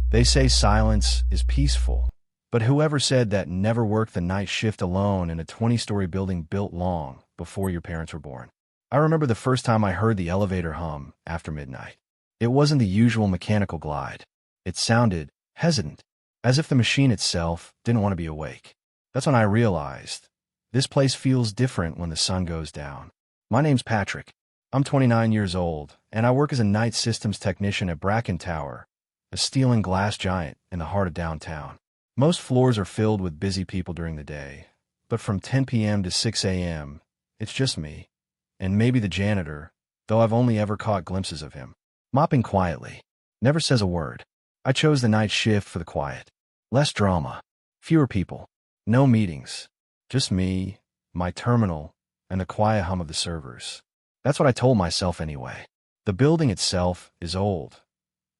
They say silence is peaceful, but whoever said that never worked the night shift alone in a 20-story building built long before your parents were born. I remember the first time I heard the elevator hum after midnight. It wasn't the usual mechanical glide. It sounded hesitant, as if the machine itself didn't want to be awake. That's when I realized this place feels different when the sun goes down. My name's Patrick. I'm 29 years old, and I work as a night systems technician at Bracken Tower, a steel and glass giant in the heart of downtown. Most floors are filled with busy people during the day, but from 10 p.m. to 6 a.m., it's just me, and maybe the janitor, though I've only ever caught glimpses of him, mopping quietly. Never says a word. I chose the night shift for the quiet. Less drama. Fewer people. No meetings. Just me, my terminal, and the quiet hum of the servers. That's what I told myself anyway. The building itself is old.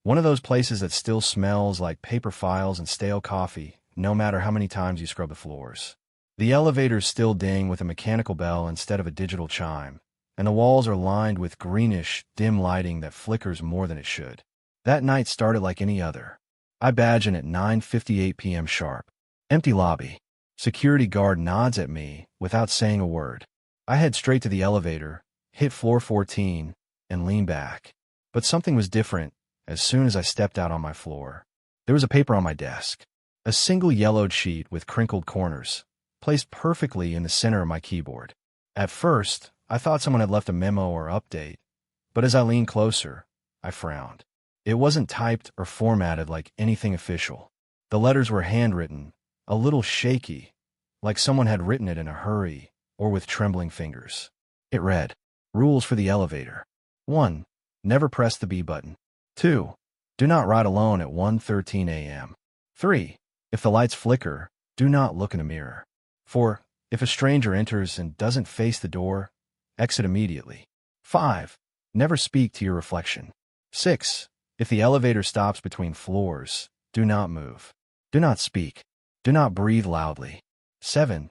One of those places that still smells like paper files and stale coffee, no matter how many times you scrub the floors. The elevators still ding with a mechanical bell instead of a digital chime, and the walls are lined with greenish, dim lighting that flickers more than it should. That night started like any other. I badge in at 9:58 p.m. sharp. Empty lobby. Security guard nods at me without saying a word. I head straight to the elevator, hit floor 14, and lean back. But something was different as soon as I stepped out on my floor. There was a paper on my desk. A single yellowed sheet with crinkled corners, placed perfectly in the center of my keyboard. At first, I thought someone had left a memo or update, but as I leaned closer, I frowned. It wasn't typed or formatted like anything official. The letters were handwritten, a little shaky, like someone had written it in a hurry or with trembling fingers. It read, "Rules for the elevator. 1. Never press the B button. 2. Do not ride alone at 1:13 a.m. 3. If the lights flicker, do not look in a mirror. 4. If a stranger enters and doesn't face the door, exit immediately. 5. Never speak to your reflection. 6. If the elevator stops between floors, do not move. Do not speak. Do not breathe loudly. 7.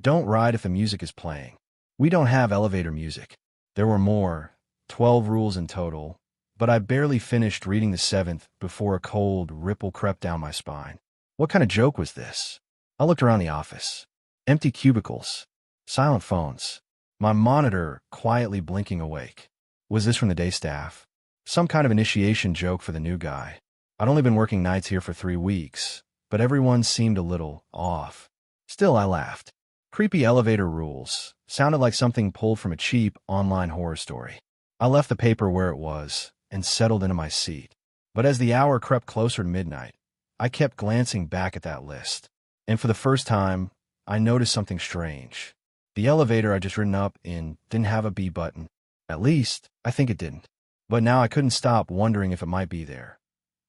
Don't ride if the music is playing. We don't have elevator music." There were more, 12 rules in total, but I barely finished reading the 7th before a cold ripple crept down my spine. What kind of joke was this? I looked around the office. Empty cubicles. Silent phones. My monitor quietly blinking awake. Was this from the day staff? Some kind of initiation joke for the new guy. I'd only been working nights here for 3 weeks, but everyone seemed a little off. Still, I laughed. Creepy elevator rules sounded like something pulled from a cheap online horror story. I left the paper where it was and settled into my seat. But as the hour crept closer to midnight, I kept glancing back at that list. And for the first time, I noticed something strange. The elevator I'd just ridden up in didn't have a B button. At least, I think it didn't. But now I couldn't stop wondering if it might be there.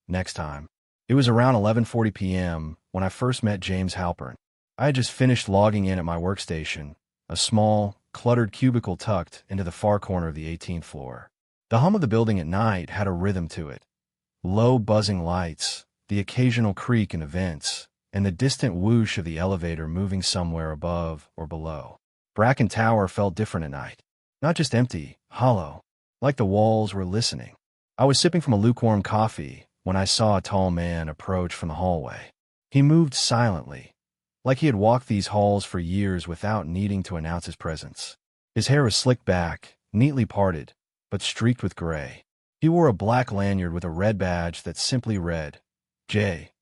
Next time. It was around 11:40 p.m. when I first met James Halpern. I had just finished logging in at my workstation, a small, cluttered cubicle tucked into the far corner of the 18th floor. The hum of the building at night had a rhythm to it. Low buzzing lights, the occasional creak in the vents, and the distant whoosh of the elevator moving somewhere above or below. Bracken Tower felt different at night. Not just empty, hollow, like the walls were listening. I was sipping from a lukewarm coffee when I saw a tall man approach from the hallway. He moved silently, like he had walked these halls for years without needing to announce his presence. His hair was slicked back, neatly parted, but streaked with gray. He wore a black lanyard with a red badge that simply read, J.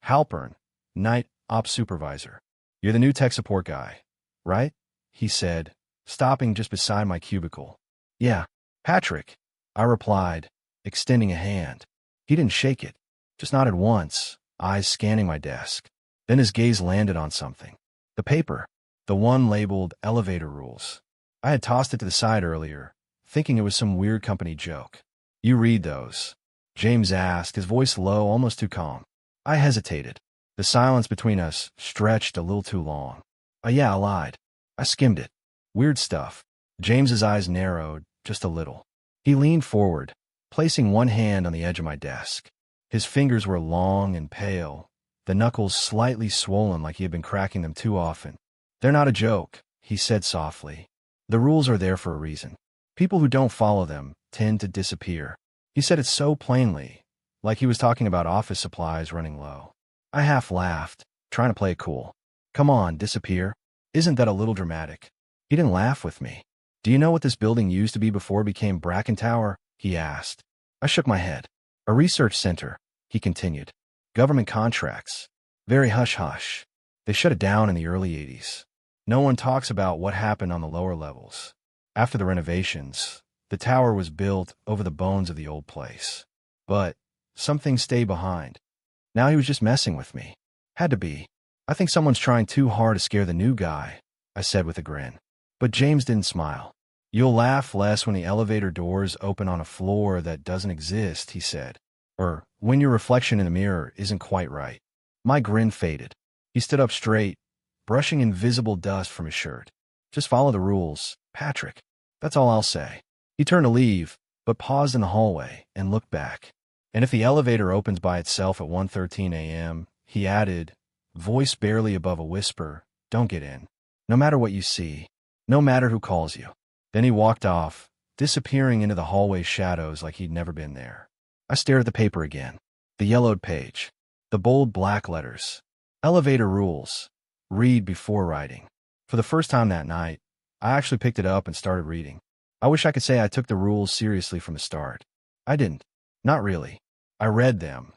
Halpern, Night Ops Supervisor. "You're the new tech support guy, right?" he said, stopping just beside my cubicle. "Yeah, Patrick," I replied, extending a hand. He didn't shake it, just nodded once, eyes scanning my desk. Then his gaze landed on something. The paper. The one labeled Elevator Rules. I had tossed it to the side earlier, thinking it was some weird company joke. "You read those?" James asked, his voice low, almost too calm. I hesitated. The silence between us stretched a little too long. Yeah, I lied. I skimmed it. Weird stuff. James's eyes narrowed, just a little. He leaned forward, placing one hand on the edge of my desk. His fingers were long and pale, the knuckles slightly swollen like he had been cracking them too often. "They're not a joke," he said softly. "The rules are there for a reason. People who don't follow them tend to disappear." He said it so plainly, like he was talking about office supplies running low. I half laughed, trying to play it cool. Come on, disappear. Isn't that a little dramatic? He didn't laugh with me. Do you know what this building used to be before it became Bracken Tower? He asked. I shook my head. A research center, he continued. Government contracts. Very hush-hush. They shut it down in the early 80s. No one talks about what happened on the lower levels. After the renovations, the tower was built over the bones of the old place. But some things stay behind. Now he was just messing with me. Had to be. I think someone's trying too hard to scare the new guy, I said with a grin. But James didn't smile. You'll laugh less when the elevator doors open on a floor that doesn't exist, he said. Or when your reflection in the mirror isn't quite right. My grin faded. He stood up straight, brushing invisible dust from his shirt. Just follow the rules, Patrick. That's all I'll say. He turned to leave, but paused in the hallway and looked back. And if the elevator opens by itself at 1:13 a.m., he added, voice barely above a whisper, don't get in. No matter what you see, no matter who calls you. Then he walked off, disappearing into the hallway shadows like he'd never been there. I stared at the paper again. The yellowed page. The bold black letters. Elevator rules. Read before writing. For the first time that night, I actually picked it up and started reading. I wish I could say I took the rules seriously from the start. I didn't. Not really. I read them,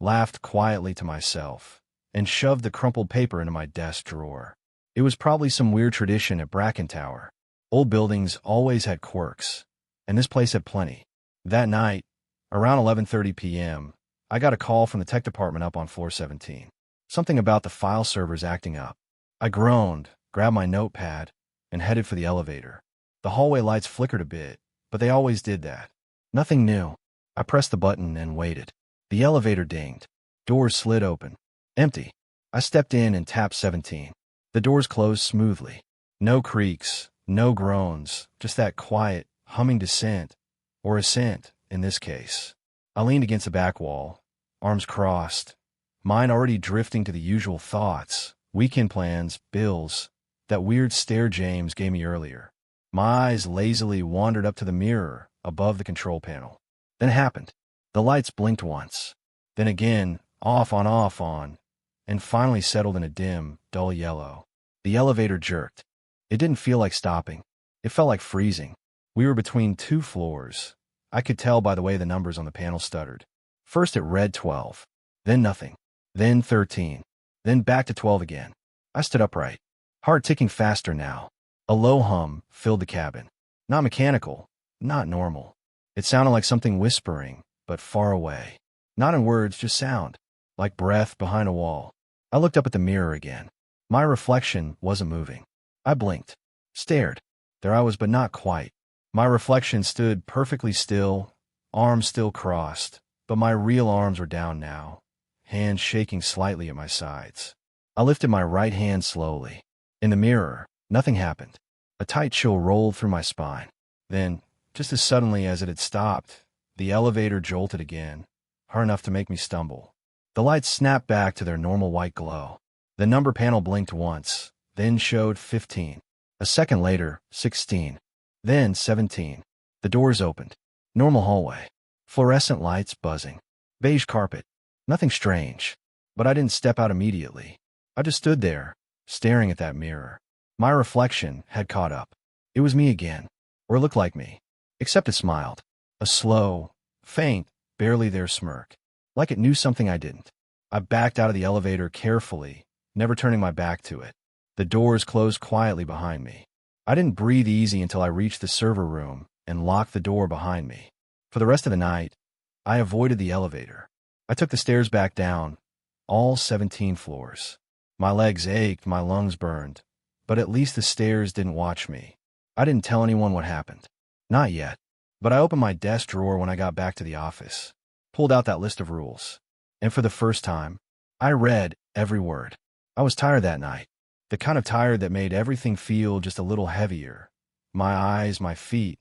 laughed quietly to myself, and shoved the crumpled paper into my desk drawer. It was probably some weird tradition at Bracken Tower. Old buildings always had quirks, and this place had plenty. That night, around 11:30 p.m., I got a call from the tech department up on floor 17. Something about the file servers acting up. I groaned, grabbed my notepad, and headed for the elevator. The hallway lights flickered a bit, but they always did that. Nothing new. I pressed the button and waited. The elevator dinged. Doors slid open. Empty. I stepped in and tapped 17. The doors closed smoothly. No creaks, no groans, just that quiet, humming descent, or ascent, in this case. I leaned against the back wall, arms crossed, mind already drifting to the usual thoughts, weekend plans, bills, that weird stare James gave me earlier. My eyes lazily wandered up to the mirror above the control panel. Then it happened. The lights blinked once, then again, off on, and finally settled in a dim, dull yellow. The elevator jerked. It didn't feel like stopping. It felt like freezing. We were between two floors. I could tell by the way the numbers on the panel stuttered. First it read 12, then nothing, then 13, then back to 12 again. I stood upright, heart ticking faster now. A low hum filled the cabin. Not mechanical, not normal. It sounded like something whispering, but far away. Not in words, just sound, like breath behind a wall. I looked up at the mirror again. My reflection wasn't moving. I blinked, stared. There I was, but not quite. My reflection stood perfectly still, arms still crossed, but my real arms were down now, hands shaking slightly at my sides. I lifted my right hand slowly. In the mirror, nothing happened. A tight chill rolled through my spine. Then, just as suddenly as it had stopped, the elevator jolted again, hard enough to make me stumble. The lights snapped back to their normal white glow. The number panel blinked once, then showed 15. A second later, 16. Then 17. The doors opened. Normal hallway. Fluorescent lights buzzing. Beige carpet. Nothing strange. But I didn't step out immediately. I just stood there, staring at that mirror. My reflection had caught up. It was me again. Or looked like me. Except it smiled. A slow, faint, barely there smirk. Like it knew something I didn't. I backed out of the elevator carefully, never turning my back to it. The doors closed quietly behind me. I didn't breathe easy until I reached the server room and locked the door behind me. For the rest of the night, I avoided the elevator. I took the stairs back down, all 17 floors. My legs ached, my lungs burned, but at least the stairs didn't watch me. I didn't tell anyone what happened. Not yet. But I opened my desk drawer when I got back to the office, pulled out that list of rules, and for the first time, I read every word. I was tired that night. The kind of tired that made everything feel just a little heavier. My eyes, my feet,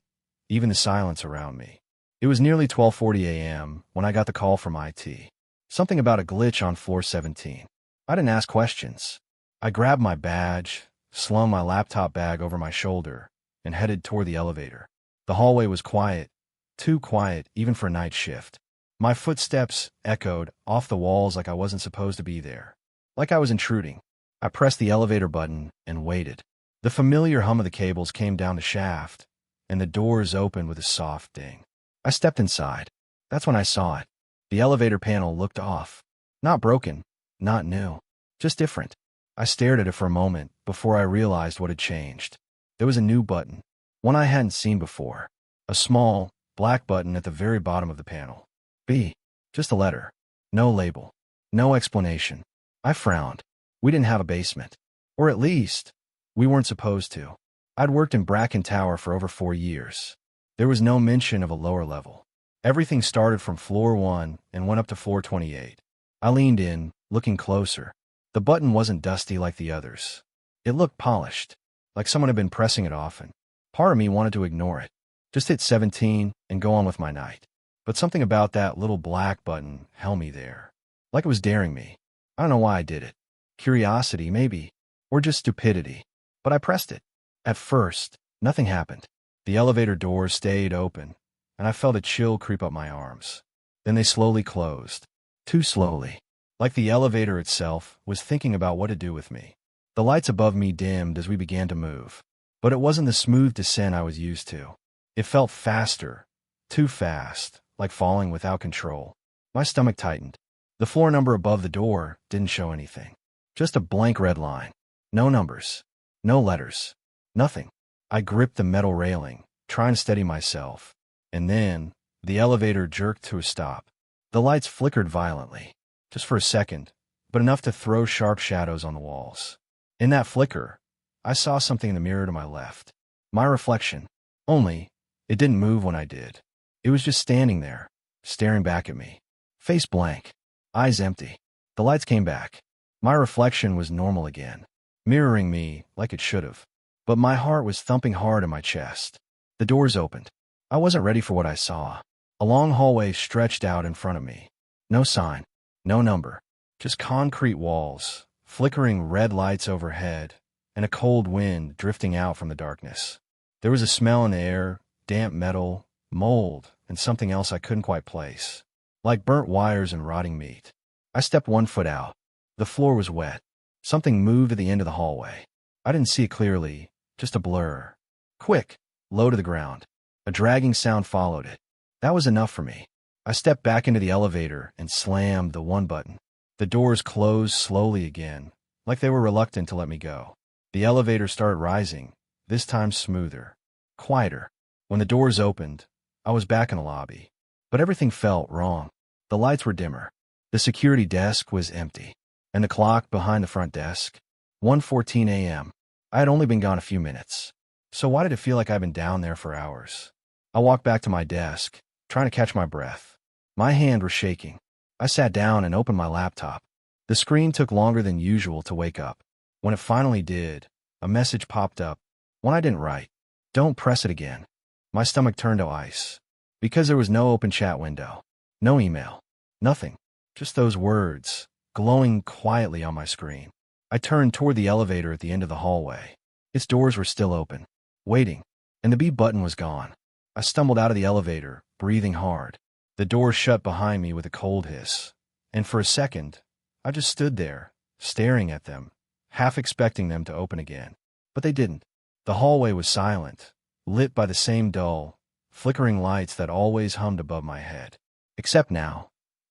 even the silence around me. It was nearly 12:40 a.m. when I got the call from IT. Something about a glitch on floor 17. I didn't ask questions. I grabbed my badge, slung my laptop bag over my shoulder, and headed toward the elevator. The hallway was quiet, too quiet even for a night shift. My footsteps echoed off the walls like I wasn't supposed to be there, like I was intruding. I pressed the elevator button and waited. The familiar hum of the cables came down the shaft, and the doors opened with a soft ding. I stepped inside. That's when I saw it. The elevator panel looked off. Not broken, not new, just different. I stared at it for a moment before I realized what had changed. There was a new button, one I hadn't seen before. A small, black button at the very bottom of the panel. B. Just a letter. No label. No explanation. I frowned. We didn't have a basement. Or at least, we weren't supposed to. I'd worked in Bracken Tower for over 4 years. There was no mention of a lower level. Everything started from floor 1 and went up to floor 28. I leaned in, looking closer. The button wasn't dusty like the others. It looked polished, like someone had been pressing it often. Part of me wanted to ignore it. Just hit 17 and go on with my night. But something about that little black button held me there. Like it was daring me. I don't know why I did it. Curiosity, maybe. Or just stupidity. But I pressed it. At first, nothing happened. The elevator doors stayed open, and I felt a chill creep up my arms. Then they slowly closed. Too slowly. Like the elevator itself was thinking about what to do with me. The lights above me dimmed as we began to move. But it wasn't the smooth descent I was used to. It felt faster. Too fast. Like falling without control. My stomach tightened. The floor number above the door didn't show anything. Just a blank red line. No numbers. No letters. Nothing. I gripped the metal railing, trying to steady myself. And then, the elevator jerked to a stop. The lights flickered violently. Just for a second, but enough to throw sharp shadows on the walls. In that flicker, I saw something in the mirror to my left. My reflection. Only, it didn't move when I did. It was just standing there, staring back at me. Face blank. Eyes empty. The lights came back. My reflection was normal again, mirroring me like it should have. But my heart was thumping hard in my chest. The doors opened. I wasn't ready for what I saw. A long hallway stretched out in front of me. No sign. No number. Just concrete walls, flickering red lights overhead, and a cold wind drifting out from the darkness. There was a smell in the air, damp metal, mold, and something else I couldn't quite place. Like burnt wires and rotting meat. I stepped 1 foot out. The floor was wet. Something moved at the end of the hallway. I didn't see it clearly, just a blur. Quick, low to the ground. A dragging sound followed it. That was enough for me. I stepped back into the elevator and slammed the 1 button. The doors closed slowly again, like they were reluctant to let me go. The elevator started rising, this time smoother, quieter. When the doors opened, I was back in the lobby. But everything felt wrong. The lights were dimmer. The security desk was empty. And the clock behind the front desk, 1:14 a.m. I had only been gone a few minutes. So why did it feel like I'd been down there for hours? I walked back to my desk, trying to catch my breath. My hand was shaking. I sat down and opened my laptop. The screen took longer than usual to wake up. When it finally did, a message popped up, one I didn't write. Don't press it again. My stomach turned to ice. Because there was no open chat window. No email. Nothing. Just those words, glowing quietly on my screen. I turned toward the elevator at the end of the hallway. Its doors were still open, waiting, and the B button was gone. I stumbled out of the elevator, breathing hard. The door shut behind me with a cold hiss, and for a second, I just stood there, staring at them, half expecting them to open again. But they didn't. The hallway was silent, lit by the same dull, flickering lights that always hummed above my head. Except now.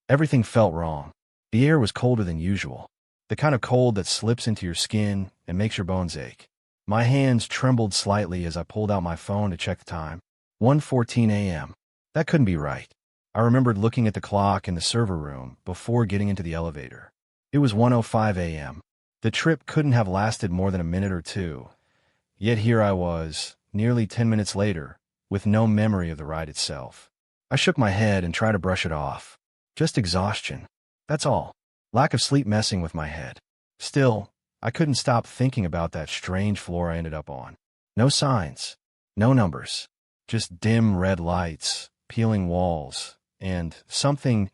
Everything felt wrong. The air was colder than usual. The kind of cold that slips into your skin and makes your bones ache. My hands trembled slightly as I pulled out my phone to check the time. 1:14 a.m. That couldn't be right. I remembered looking at the clock in the server room before getting into the elevator. It was 1:05 a.m. The trip couldn't have lasted more than a minute or two. Yet here I was, nearly 10 minutes later, with no memory of the ride itself. I shook my head and tried to brush it off. Just exhaustion. That's all. Lack of sleep messing with my head. Still, I couldn't stop thinking about that strange floor I ended up on. No signs. No numbers. Just dim red lights, peeling walls, and something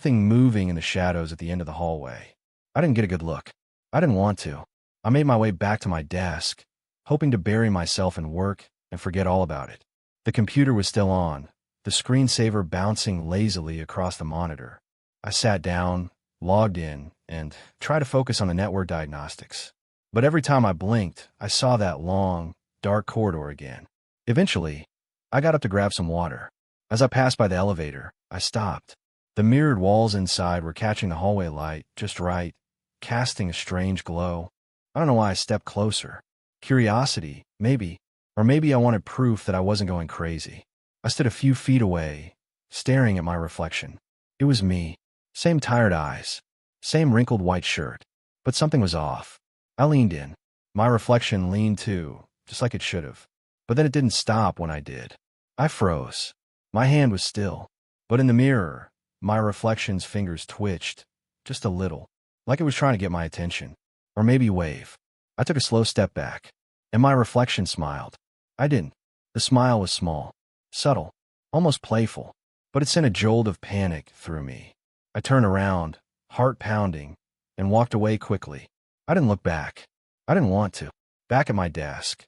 moving in the shadows at the end of the hallway. I didn't get a good look. I didn't want to. I made my way back to my desk, hoping to bury myself in work and forget all about it. The computer was still on, the screensaver bouncing lazily across the monitor. I sat down, logged in, and tried to focus on the network diagnostics. But every time I blinked, I saw that long, dark corridor again. Eventually, I got up to grab some water. As I passed by the elevator, I stopped. The mirrored walls inside were catching the hallway light just right, casting a strange glow. I don't know why I stepped closer. Curiosity, maybe. Or maybe I wanted proof that I wasn't going crazy. I stood a few feet away, staring at my reflection. It was me. Same tired eyes. Same wrinkled white shirt. But something was off. I leaned in. My reflection leaned too, just like it should have. But then it didn't stop when I did. I froze. My hand was still. But in the mirror, my reflection's fingers twitched, just a little, like it was trying to get my attention. Or maybe wave. I took a slow step back, and my reflection smiled. I didn't. The smile was small, subtle, almost playful, but it sent a jolt of panic through me. I turned around, heart pounding, and walked away quickly. I didn't look back. I didn't want to. Back at my desk,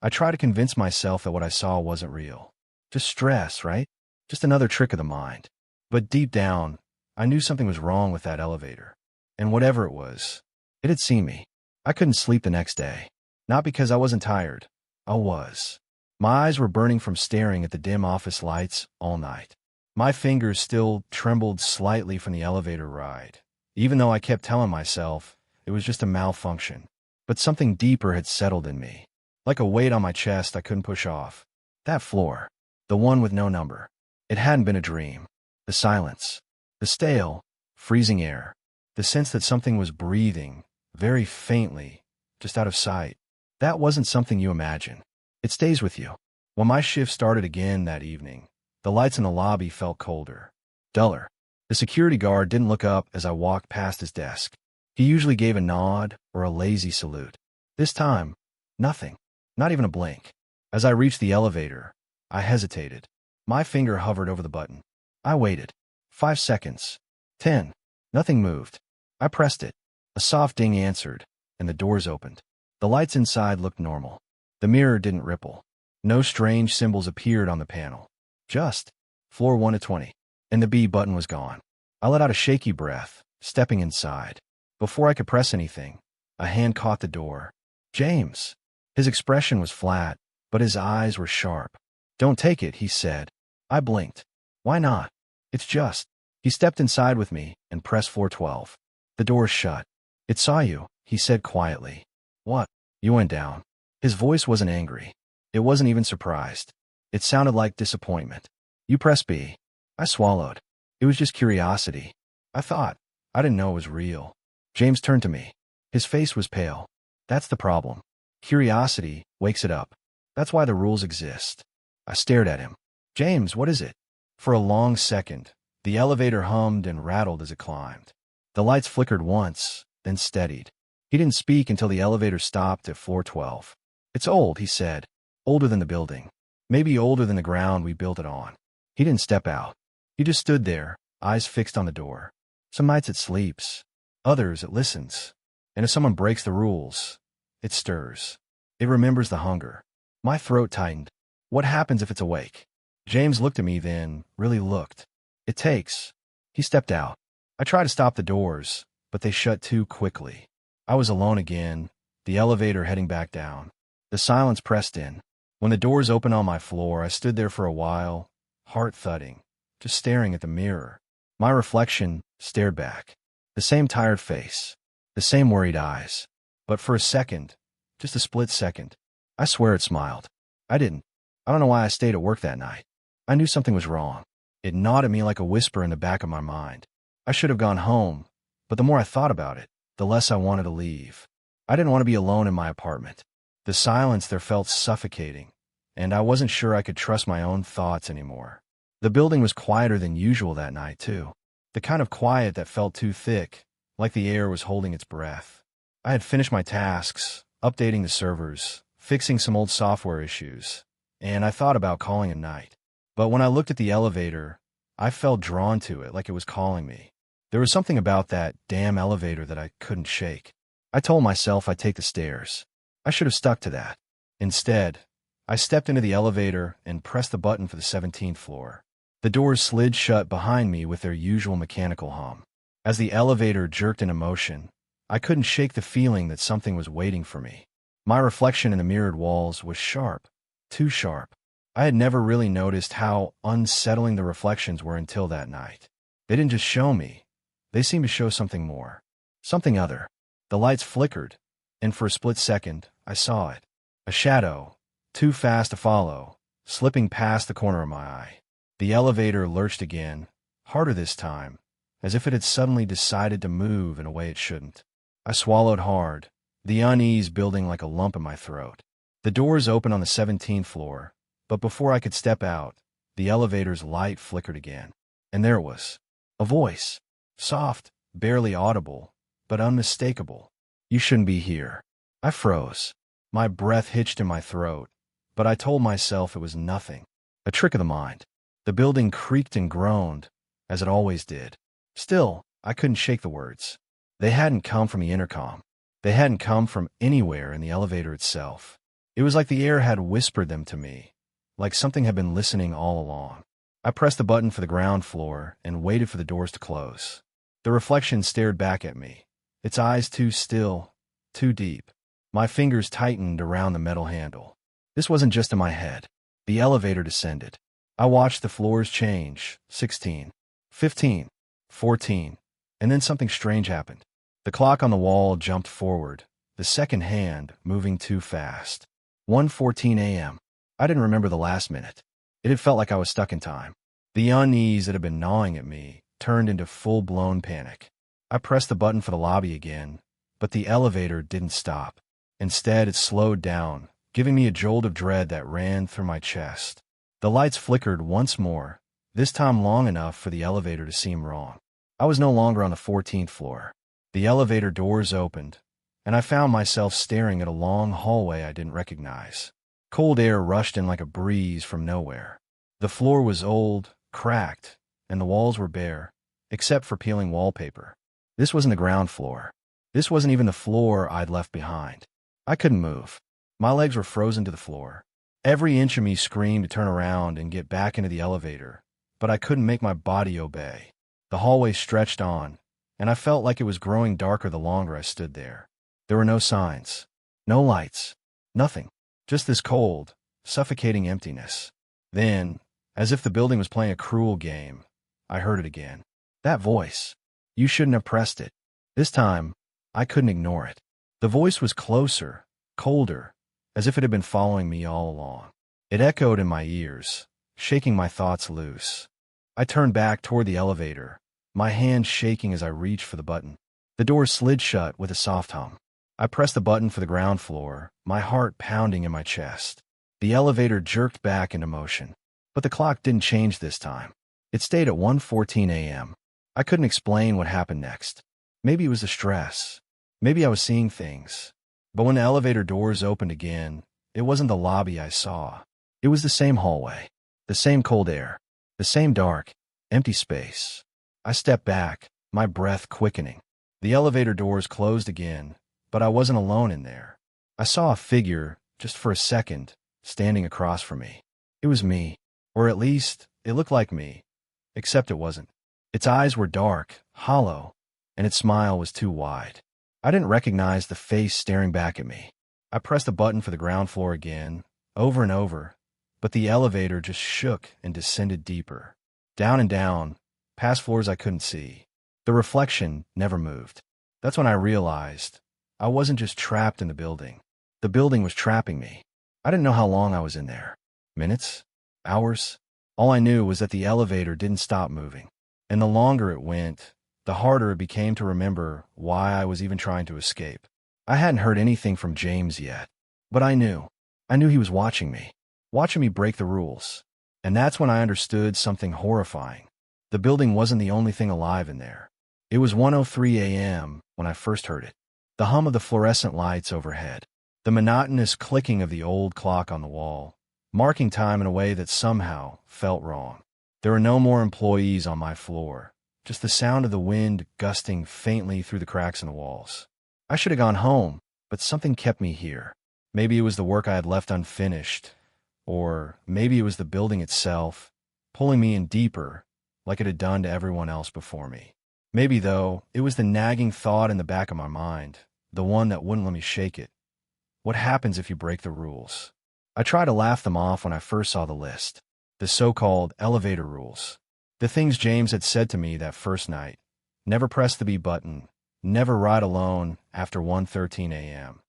I tried to convince myself that what I saw wasn't real. Just stress, right? Just another trick of the mind. But deep down, I knew something was wrong with that elevator. And whatever it was, it had seen me. I couldn't sleep the next day. Not because I wasn't tired. I was. My eyes were burning from staring at the dim office lights all night. My fingers still trembled slightly from the elevator ride, even though I kept telling myself it was just a malfunction. But something deeper had settled in me, like a weight on my chest I couldn't push off. That floor, the one with no number. It hadn't been a dream. The silence, the stale, freezing air, the sense that something was breathing, very faintly, just out of sight. That wasn't something you imagine. It stays with you. When my shift started again that evening, the lights in the lobby felt colder, duller. The security guard didn't look up as I walked past his desk. He usually gave a nod or a lazy salute. This time, nothing, not even a blink. As I reached the elevator, I hesitated. My finger hovered over the button. I waited. 5 seconds. 10. Nothing moved. I pressed it. A soft ding answered, and the doors opened. The lights inside looked normal. The mirror didn't ripple. No strange symbols appeared on the panel. Just floor 1 to 20. And the B button was gone. I let out a shaky breath, stepping inside. Before I could press anything, a hand caught the door. James. His expression was flat, but his eyes were sharp. "Don't take it," he said. I blinked. "Why not?" "It's just." He stepped inside with me and pressed floor 12. The door's shut. "It saw you," he said quietly. "What?" "You went down." His voice wasn't angry. It wasn't even surprised. It sounded like disappointment. "You pressed B." I swallowed. It was just curiosity. I thought. I didn't know it was real. James turned to me. His face was pale. That's the problem. Curiosity wakes it up. That's why the rules exist. I stared at him. "James, what is it?" For a long second, the elevator hummed and rattled as it climbed. The lights flickered once, then steadied. He didn't speak until the elevator stopped at floor 12. "It's old," he said. "Older than the building. Maybe older than the ground we built it on." He didn't step out. He just stood there, eyes fixed on the door. Some nights it sleeps. Others it listens. And if someone breaks the rules, it stirs. It remembers the hunger. My throat tightened. What happens if it's awake? James looked at me then, really looked. "It takes." He stepped out. I tried to stop the doors, but they shut too quickly. I was alone again, the elevator heading back down. The silence pressed in. When the doors opened on my floor, I stood there for a while, heart thudding, just staring at the mirror. My reflection stared back. The same tired face. The same worried eyes. But for a second, just a split second, I swear it smiled. I didn't. I don't know why I stayed at work that night. I knew something was wrong. It gnawed at me like a whisper in the back of my mind. I should have gone home, but the more I thought about it, the less I wanted to leave. I didn't want to be alone in my apartment. The silence there felt suffocating, and I wasn't sure I could trust my own thoughts anymore. The building was quieter than usual that night, too. The kind of quiet that felt too thick, like the air was holding its breath. I had finished my tasks, updating the servers, fixing some old software issues, and I thought about calling a night. But when I looked at the elevator, I felt drawn to it like it was calling me. There was something about that damn elevator that I couldn't shake. I told myself I'd take the stairs. I should have stuck to that. Instead, I stepped into the elevator and pressed the button for the 17th floor. The doors slid shut behind me with their usual mechanical hum. As the elevator jerked into motion, I couldn't shake the feeling that something was waiting for me. My reflection in the mirrored walls was sharp, too sharp. I had never really noticed how unsettling the reflections were until that night. They didn't just show me, they seemed to show something more, something other. The lights flickered, and for a split second, I saw it. A shadow, too fast to follow, slipping past the corner of my eye. The elevator lurched again, harder this time, as if it had suddenly decided to move in a way it shouldn't. I swallowed hard, the unease building like a lump in my throat. The doors opened on the 17th floor, but before I could step out, the elevator's light flickered again. And there it was. A voice. Soft, barely audible, but unmistakable. "You shouldn't be here." I froze. My breath hitched in my throat, but I told myself it was nothing. A trick of the mind. The building creaked and groaned, as it always did. Still, I couldn't shake the words. They hadn't come from the intercom. They hadn't come from anywhere in the elevator itself. It was like the air had whispered them to me, like something had been listening all along. I pressed the button for the ground floor and waited for the doors to close. The reflection stared back at me, its eyes too still, too deep. My fingers tightened around the metal handle. This wasn't just in my head. The elevator descended. I watched the floors change, 16, 15, 14, and then something strange happened. The clock on the wall jumped forward, the second hand moving too fast. 1:14 a.m. I didn't remember the last minute. It had felt like I was stuck in time. The unease that had been gnawing at me turned into full-blown panic. I pressed the button for the lobby again, but the elevator didn't stop. Instead, it slowed down, giving me a jolt of dread that ran through my chest. The lights flickered once more, this time long enough for the elevator to seem wrong. I was no longer on the 14th floor. The elevator doors opened, and I found myself staring at a long hallway I didn't recognize. Cold air rushed in like a breeze from nowhere. The floor was old, cracked, and the walls were bare, except for peeling wallpaper. This wasn't the ground floor. This wasn't even the floor I'd left behind. I couldn't move. My legs were frozen to the floor. Every inch of me screamed to turn around and get back into the elevator, but I couldn't make my body obey. The hallway stretched on, and I felt like it was growing darker the longer I stood there. There were no signs, no lights, nothing, just this cold, suffocating emptiness. Then, as if the building was playing a cruel game, I heard it again. That voice. You shouldn't have pressed it. This time, I couldn't ignore it. The voice was closer, colder, as if it had been following me all along. It echoed in my ears, shaking my thoughts loose. I turned back toward the elevator, my hand shaking as I reached for the button. The door slid shut with a soft hum. I pressed the button for the ground floor, my heart pounding in my chest. The elevator jerked back into motion. But the clock didn't change this time. It stayed at 1:14 a.m. I couldn't explain what happened next. Maybe it was the stress. Maybe I was seeing things. But when the elevator doors opened again, it wasn't the lobby I saw. It was the same hallway, the same cold air, the same dark, empty space. I stepped back, my breath quickening. The elevator doors closed again, but I wasn't alone in there. I saw a figure, just for a second, standing across from me. It was me, or at least, it looked like me, except it wasn't. Its eyes were dark, hollow, and its smile was too wide. I didn't recognize the face staring back at me. I pressed the button for the ground floor again, over and over, but the elevator just shook and descended deeper. Down and down, past floors I couldn't see. The reflection never moved. That's when I realized I wasn't just trapped in the building. The building was trapping me. I didn't know how long I was in there. Minutes? Hours? All I knew was that the elevator didn't stop moving. And the longer it went, the harder it became to remember why I was even trying to escape. I hadn't heard anything from James yet, but I knew. I knew he was watching me break the rules. And that's when I understood something horrifying. The building wasn't the only thing alive in there. It was 1:03 a.m. when I first heard it. The hum of the fluorescent lights overhead. The monotonous clicking of the old clock on the wall, marking time in a way that somehow felt wrong. There were no more employees on my floor, just the sound of the wind gusting faintly through the cracks in the walls. I should have gone home, but something kept me here. Maybe it was the work I had left unfinished, or maybe it was the building itself, pulling me in deeper, like it had done to everyone else before me. Maybe, though, it was the nagging thought in the back of my mind, the one that wouldn't let me shake it. What happens if you break the rules? I tried to laugh them off when I first saw the list. The so-called elevator rules. The things James had said to me that first night. Never press the B button. Never ride alone after 1:13 a.m.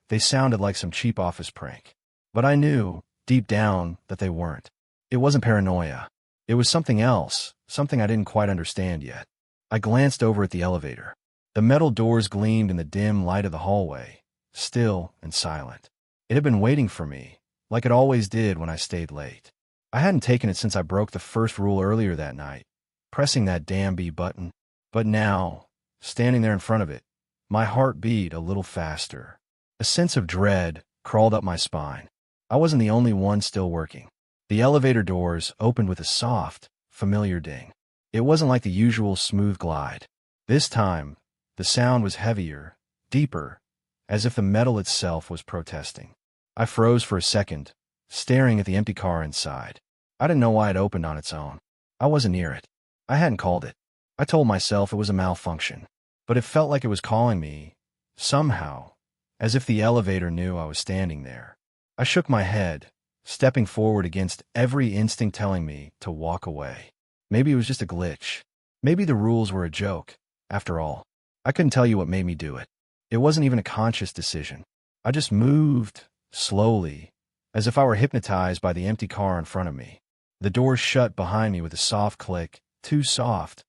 They sounded like some cheap office prank. But I knew, deep down, that they weren't. It wasn't paranoia. It was something else, something I didn't quite understand yet. I glanced over at the elevator. The metal doors gleamed in the dim light of the hallway, still and silent. It had been waiting for me, like it always did when I stayed late. I hadn't taken it since I broke the first rule earlier that night, pressing that damn B button. But now, standing there in front of it, my heart beat a little faster. A sense of dread crawled up my spine. I wasn't the only one still working. The elevator doors opened with a soft, familiar ding. It wasn't like the usual smooth glide. This time, the sound was heavier, deeper, as if the metal itself was protesting. I froze for a second, staring at the empty car inside. I didn't know why it opened on its own. I wasn't near it. I hadn't called it. I told myself it was a malfunction. But it felt like it was calling me, somehow, as if the elevator knew I was standing there. I shook my head, stepping forward against every instinct telling me to walk away. Maybe it was just a glitch. Maybe the rules were a joke. After all, I couldn't tell you what made me do it. It wasn't even a conscious decision. I just moved, slowly, as if I were hypnotized by the empty car in front of me. The doors shut behind me with a soft click, too soft,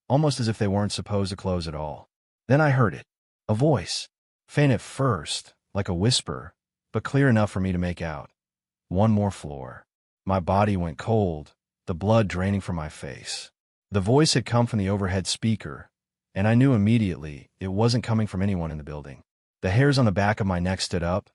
almost as if they weren't supposed to close at all. Then I heard it. A voice. Faint at first, like a whisper, but clear enough for me to make out. One more floor. My body went cold, the blood draining from my face. The voice had come from the overhead speaker, and I knew immediately it wasn't coming from anyone in the building. The hairs on the back of my neck stood up,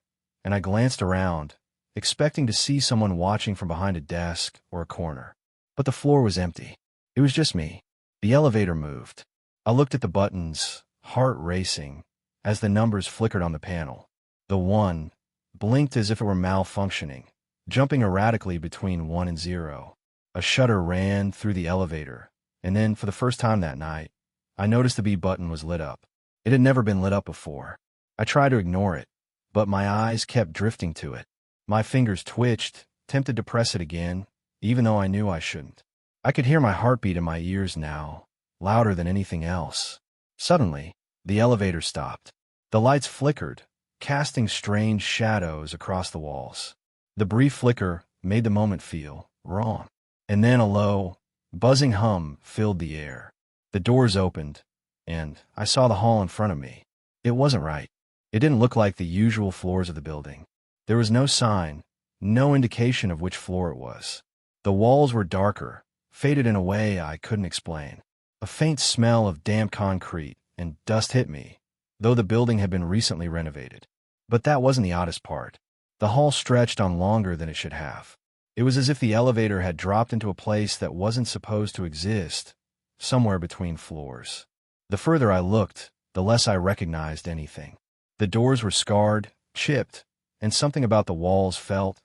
and I glanced around, expecting to see someone watching from behind a desk or a corner. But the floor was empty. It was just me. The elevator moved. I looked at the buttons, heart racing, as the numbers flickered on the panel. The 1 blinked as if it were malfunctioning, jumping erratically between 1 and 0. A shudder ran through the elevator, and then, for the first time that night, I noticed the B button was lit up. It had never been lit up before. I tried to ignore it, but my eyes kept drifting to it. My fingers twitched, tempted to press it again, even though I knew I shouldn't. I could hear my heartbeat in my ears now, louder than anything else. Suddenly, the elevator stopped. The lights flickered, casting strange shadows across the walls. The brief flicker made the moment feel wrong. And then a low, buzzing hum filled the air. The doors opened, and I saw the hall in front of me. It wasn't right. It didn't look like the usual floors of the building. There was no sign, no indication of which floor it was. The walls were darker, faded in a way I couldn't explain. A faint smell of damp concrete and dust hit me, though the building had been recently renovated. But that wasn't the oddest part. The hall stretched on longer than it should have. It was as if the elevator had dropped into a place that wasn't supposed to exist, somewhere between floors. The further I looked, the less I recognized anything. The doors were scarred, chipped, and something about the walls felt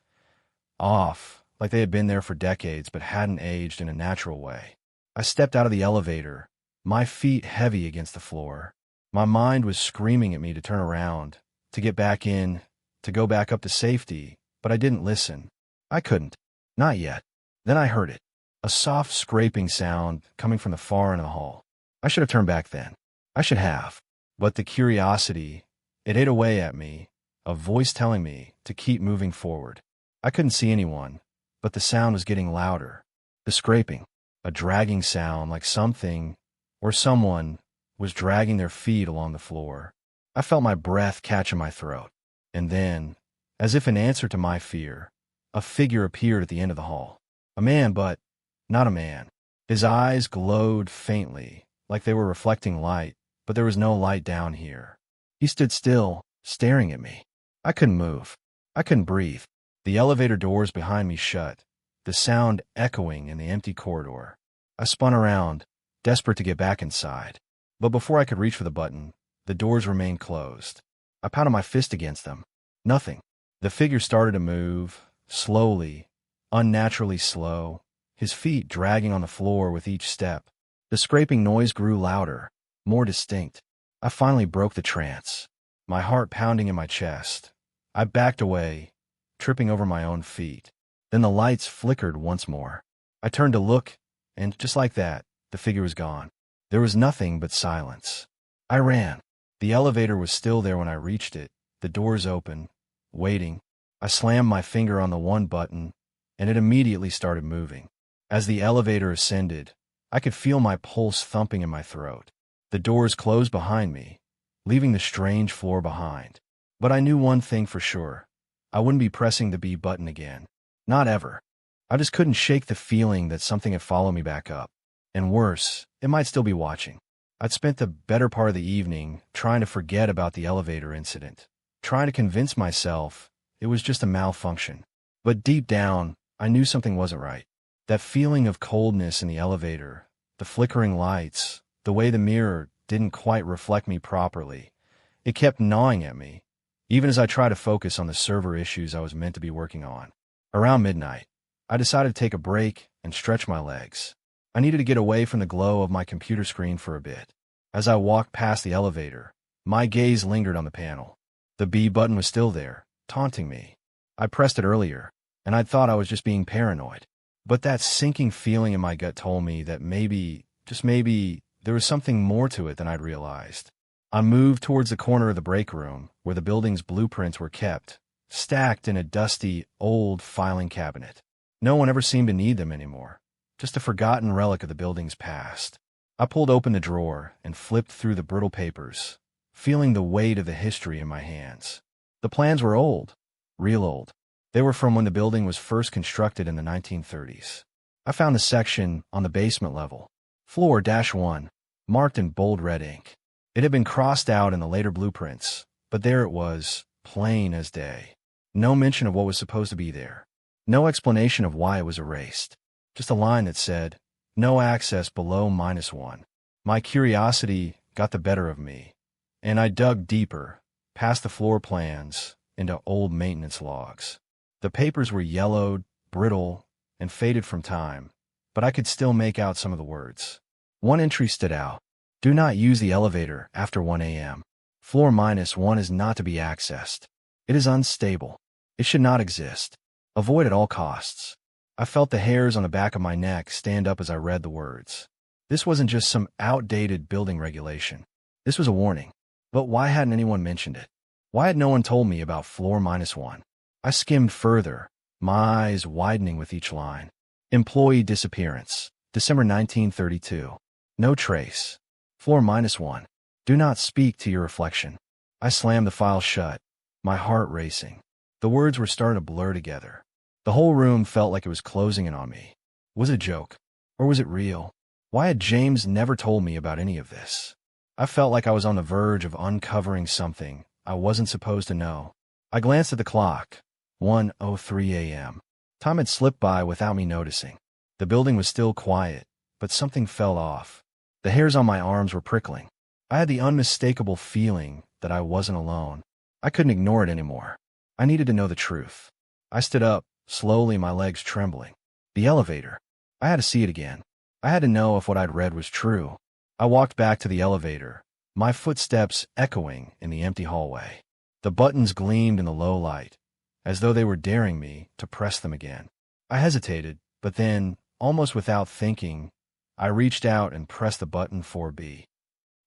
off, like they had been there for decades but hadn't aged in a natural way. I stepped out of the elevator, my feet heavy against the floor. My mind was screaming at me to turn around, to get back in, to go back up to safety, but I didn't listen. I couldn't. Not yet. Then I heard it. A soft scraping sound coming from the far end of the hall. I should have turned back then. I should have. But the curiosity, it ate away at me, a voice telling me to keep moving forward. I couldn't see anyone, but the sound was getting louder. The scraping, a dragging sound like something or someone was dragging their feet along the floor. I felt my breath catch in my throat. And then, as if in answer to my fear, a figure appeared at the end of the hall. A man, but not a man. His eyes glowed faintly, like they were reflecting light, but there was no light down here. He stood still, staring at me. I couldn't move. I couldn't breathe. The elevator doors behind me shut, the sound echoing in the empty corridor. I spun around, desperate to get back inside. But before I could reach for the button, the doors remained closed. I pounded my fist against them. Nothing. The figure started to move, slowly, unnaturally slow, his feet dragging on the floor with each step. The scraping noise grew louder, more distinct. I finally broke the trance, my heart pounding in my chest. I backed away, tripping over my own feet. Then the lights flickered once more. I turned to look, and just like that, the figure was gone. There was nothing but silence. I ran. The elevator was still there when I reached it, the doors open, waiting. I slammed my finger on the one button, and it immediately started moving. As the elevator ascended, I could feel my pulse thumping in my throat. The doors closed behind me, leaving the strange floor behind. But I knew one thing for sure. I wouldn't be pressing the B button again. Not ever. I just couldn't shake the feeling that something had followed me back up. And worse, it might still be watching. I'd spent the better part of the evening trying to forget about the elevator incident, trying to convince myself it was just a malfunction. But deep down, I knew something wasn't right. That feeling of coldness in the elevator, the flickering lights, the way the mirror didn't quite reflect me properly, it kept gnawing at me, even as I tried to focus on the server issues I was meant to be working on. Around midnight, I decided to take a break and stretch my legs. I needed to get away from the glow of my computer screen for a bit. As I walked past the elevator, my gaze lingered on the panel. The B button was still there, taunting me. I pressed it earlier, and I'd thought I was just being paranoid. But that sinking feeling in my gut told me that maybe, just maybe, there was something more to it than I'd realized. I moved towards the corner of the break room, where the building's blueprints were kept, stacked in a dusty, old filing cabinet. No one ever seemed to need them anymore. Just a forgotten relic of the building's past. I pulled open the drawer and flipped through the brittle papers, feeling the weight of the history in my hands. The plans were old, real old. They were from when the building was first constructed in the 1930s. I found the section on the basement level, floor -1, marked in bold red ink. It had been crossed out in the later blueprints, but there it was, plain as day. No mention of what was supposed to be there. No explanation of why it was erased. Just a line that said, "No access below -1." My curiosity got the better of me, and I dug deeper, past the floor plans, into old maintenance logs. The papers were yellowed, brittle, and faded from time, but I could still make out some of the words. One entry stood out. "Do not use the elevator after 1 a.m. Floor -1 is not to be accessed. It is unstable. It should not exist. Avoid at all costs." I felt the hairs on the back of my neck stand up as I read the words. This wasn't just some outdated building regulation. This was a warning. But why hadn't anyone mentioned it? Why had no one told me about floor -1? I skimmed further, my eyes widening with each line. Employee disappearance, December 1932. No trace. Floor -1. Do not speak to your reflection. I slammed the file shut, my heart racing. The words were starting to blur together. The whole room felt like it was closing in on me. Was it a joke? Or was it real? Why had James never told me about any of this? I felt like I was on the verge of uncovering something I wasn't supposed to know. I glanced at the clock. 1:03 a.m. Time had slipped by without me noticing. The building was still quiet, but something felt off. The hairs on my arms were prickling. I had the unmistakable feeling that I wasn't alone. I couldn't ignore it anymore. I needed to know the truth. I stood up, slowly, my legs trembling. The elevator. I had to see it again. I had to know if what I'd read was true. I walked back to the elevator, my footsteps echoing in the empty hallway. The buttons gleamed in the low light, as though they were daring me to press them again. I hesitated, but then, almost without thinking, I reached out and pressed the button 4B.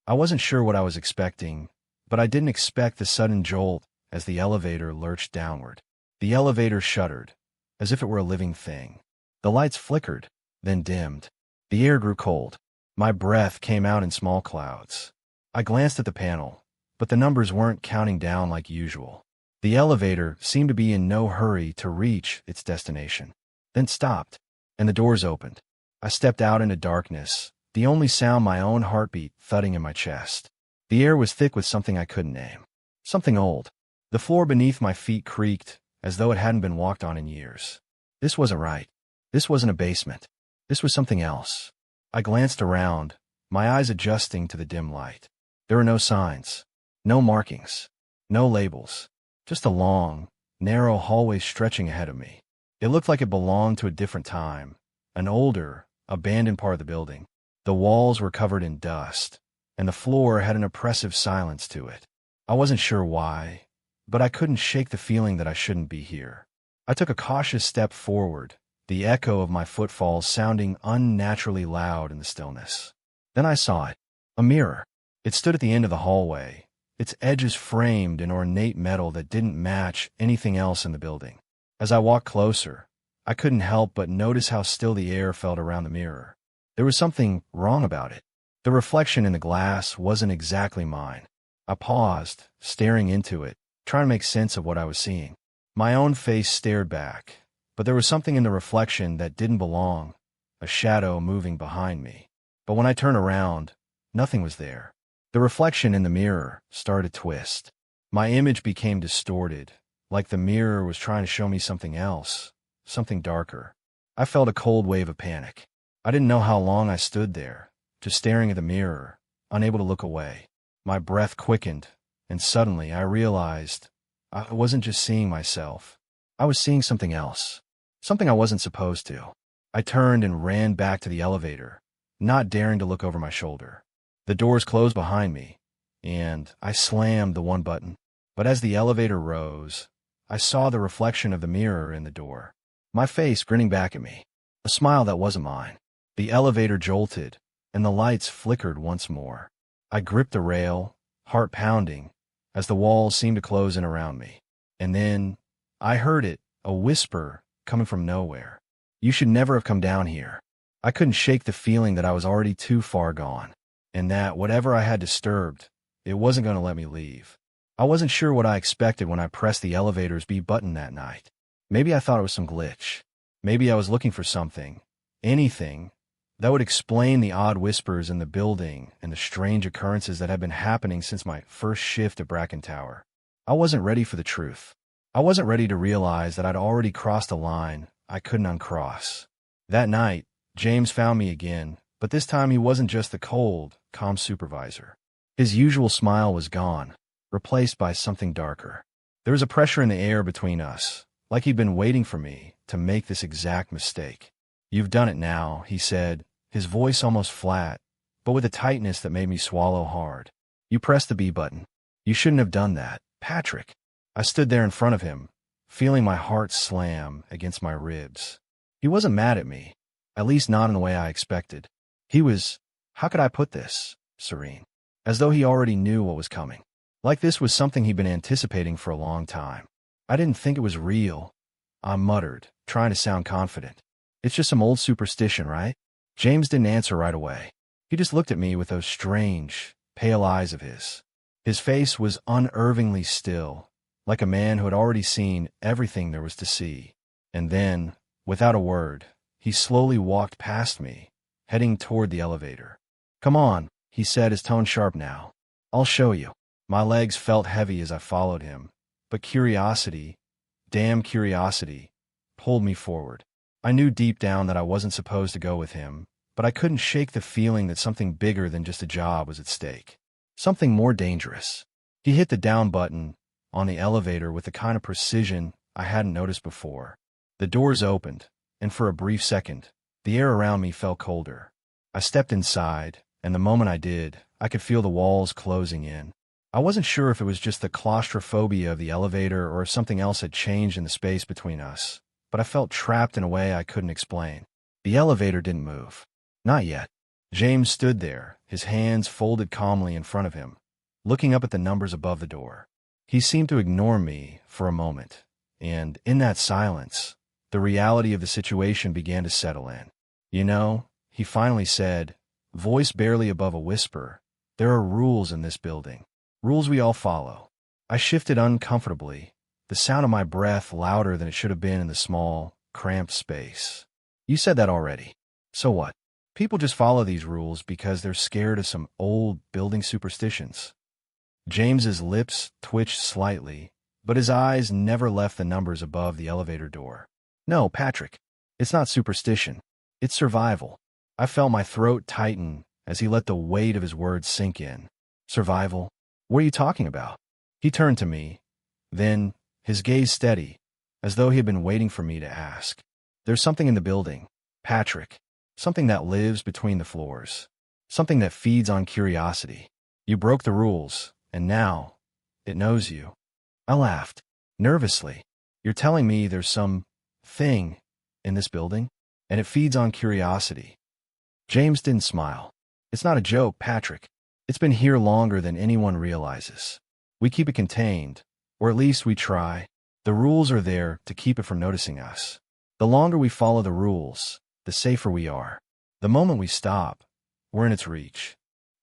I wasn't sure what I was expecting, but I didn't expect the sudden jolt as the elevator lurched downward. The elevator shuddered, as if it were a living thing. The lights flickered, then dimmed. The air grew cold. My breath came out in small clouds. I glanced at the panel, but the numbers weren't counting down like usual. The elevator seemed to be in no hurry to reach its destination. Then stopped, and the doors opened. I stepped out into darkness, the only sound my own heartbeat thudding in my chest. The air was thick with something I couldn't name. Something old. The floor beneath my feet creaked, as though it hadn't been walked on in years. This wasn't right. This wasn't a basement. This was something else. I glanced around, my eyes adjusting to the dim light. There were no signs, no markings, no labels, just a long, narrow hallway stretching ahead of me. It looked like it belonged to a different time, an older, abandoned part of the building. The walls were covered in dust, and the floor had an oppressive silence to it. I wasn't sure why, but I couldn't shake the feeling that I shouldn't be here. I took a cautious step forward, the echo of my footfalls sounding unnaturally loud in the stillness. Then I saw it. A mirror. It stood at the end of the hallway, its edges framed in ornate metal that didn't match anything else in the building. As I walked closer, I couldn't help but notice how still the air felt around the mirror. There was something wrong about it. The reflection in the glass wasn't exactly mine. I paused, staring into it, trying to make sense of what I was seeing. My own face stared back, but there was something in the reflection that didn't belong, a shadow moving behind me. But when I turned around, nothing was there. The reflection in the mirror started to twist. My image became distorted, like the mirror was trying to show me something else, something darker. I felt a cold wave of panic. I didn't know how long I stood there, just staring at the mirror, unable to look away. My breath quickened, and suddenly I realized I wasn't just seeing myself. I was seeing something else, something I wasn't supposed to. I turned and ran back to the elevator, not daring to look over my shoulder. The doors closed behind me, and I slammed the one button. But as the elevator rose, I saw the reflection of the mirror in the door, my face grinning back at me, a smile that wasn't mine. The elevator jolted, and the lights flickered once more. I gripped the rail, heart pounding, as the walls seemed to close in around me. And then I heard it, a whisper coming from nowhere. "You should never have come down here." I couldn't shake the feeling that I was already too far gone, and that whatever I had disturbed, it wasn't going to let me leave. I wasn't sure what I expected when I pressed the elevator's B button that night. Maybe I thought it was some glitch. Maybe I was looking for something, anything, that would explain the odd whispers in the building and the strange occurrences that had been happening since my first shift at Bracken Tower. I wasn't ready for the truth. I wasn't ready to realize that I'd already crossed a line I couldn't uncross. That night, James found me again, but this time he wasn't just the cold, calm supervisor. His usual smile was gone, replaced by something darker. There was a pressure in the air between us, like he'd been waiting for me to make this exact mistake. "You've done it now," he said, his voice almost flat, but with a tightness that made me swallow hard. "You pressed the B button. You shouldn't have done that, Patrick." I stood there in front of him, feeling my heart slam against my ribs. He wasn't mad at me, at least not in the way I expected. He was, how could I put this, serene, as though he already knew what was coming. Like this was something he'd been anticipating for a long time. "I didn't think it was real," I muttered, trying to sound confident. "It's just some old superstition, right?" James didn't answer right away. He just looked at me with those strange, pale eyes of his. His face was unnervingly still, like a man who had already seen everything there was to see. And then, without a word, he slowly walked past me, heading toward the elevator. "Come on," he said, his tone sharp now. "I'll show you." My legs felt heavy as I followed him, but curiosity, damn curiosity, pulled me forward. I knew deep down that I wasn't supposed to go with him, but I couldn't shake the feeling that something bigger than just a job was at stake. Something more dangerous. He hit the down button on the elevator with the kind of precision I hadn't noticed before. The doors opened, and for a brief second, the air around me felt colder. I stepped inside, and the moment I did, I could feel the walls closing in. I wasn't sure if it was just the claustrophobia of the elevator or if something else had changed in the space between us, but I felt trapped in a way I couldn't explain. The elevator didn't move. Not yet. James stood there, his hands folded calmly in front of him, looking up at the numbers above the door. He seemed to ignore me for a moment, and in that silence, the reality of the situation began to settle in. "You know," he finally said, voice barely above a whisper, "there are rules in this building. Rules we all follow." I shifted uncomfortably, the sound of my breath louder than it should have been in the small, cramped space. "You said that already. So what? People just follow these rules because they're scared of some old building superstitions." James's lips twitched slightly, but his eyes never left the numbers above the elevator door. "No, Patrick, it's not superstition. It's survival." I felt my throat tighten as he let the weight of his words sink in. "Survival? What are you talking about?" He turned to me, then, his gaze steady, as though he had been waiting for me to ask. "There's something in the building. Patrick. Something that lives between the floors. Something that feeds on curiosity. You broke the rules, and now it knows you. I laughed, nervously. You're telling me there's some thing in this building, and it feeds on curiosity. James didn't smile. It's not a joke, Patrick. It's been here longer than anyone realizes. We keep it contained, or at least we try. The rules are there to keep it from noticing us. The longer we follow the rules, the safer we are. The moment we stop, we're in its reach.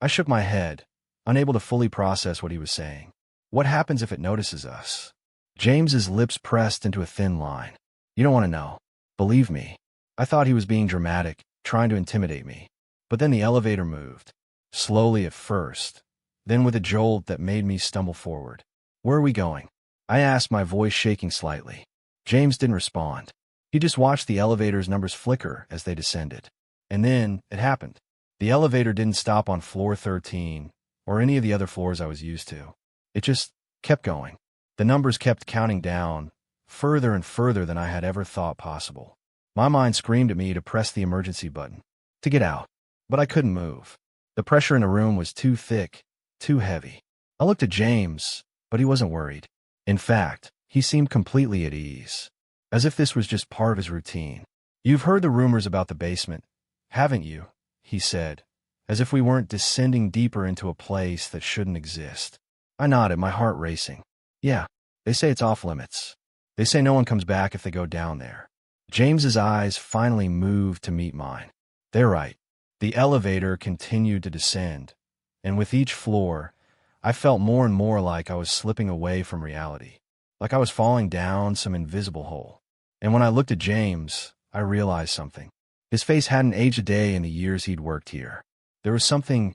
I shook my head, unable to fully process what he was saying. What happens if it notices us? James's lips pressed into a thin line. You don't want to know. Believe me. I thought he was being dramatic, trying to intimidate me. But then the elevator moved. Slowly at first, then with a jolt that made me stumble forward. Where are we going? I asked, my voice shaking slightly. James didn't respond. He just watched the elevator's numbers flicker as they descended. And then, it happened. The elevator didn't stop on floor 13, or any of the other floors I was used to. It just kept going. The numbers kept counting down, further and further than I had ever thought possible. My mind screamed at me to press the emergency button, to get out. But I couldn't move. The pressure in the room was too thick, too heavy. I looked at James, but he wasn't worried. In fact, he seemed completely at ease, as if this was just part of his routine. You've heard the rumors about the basement, haven't you? He said, as if we weren't descending deeper into a place that shouldn't exist. I nodded, my heart racing. Yeah, they say it's off limits. They say no one comes back if they go down there. James's eyes finally moved to meet mine. They're right. The elevator continued to descend, and with each floor, I felt more and more like I was slipping away from reality, like I was falling down some invisible hole. And when I looked at James, I realized something. His face hadn't aged a day in the years he'd worked here. There was something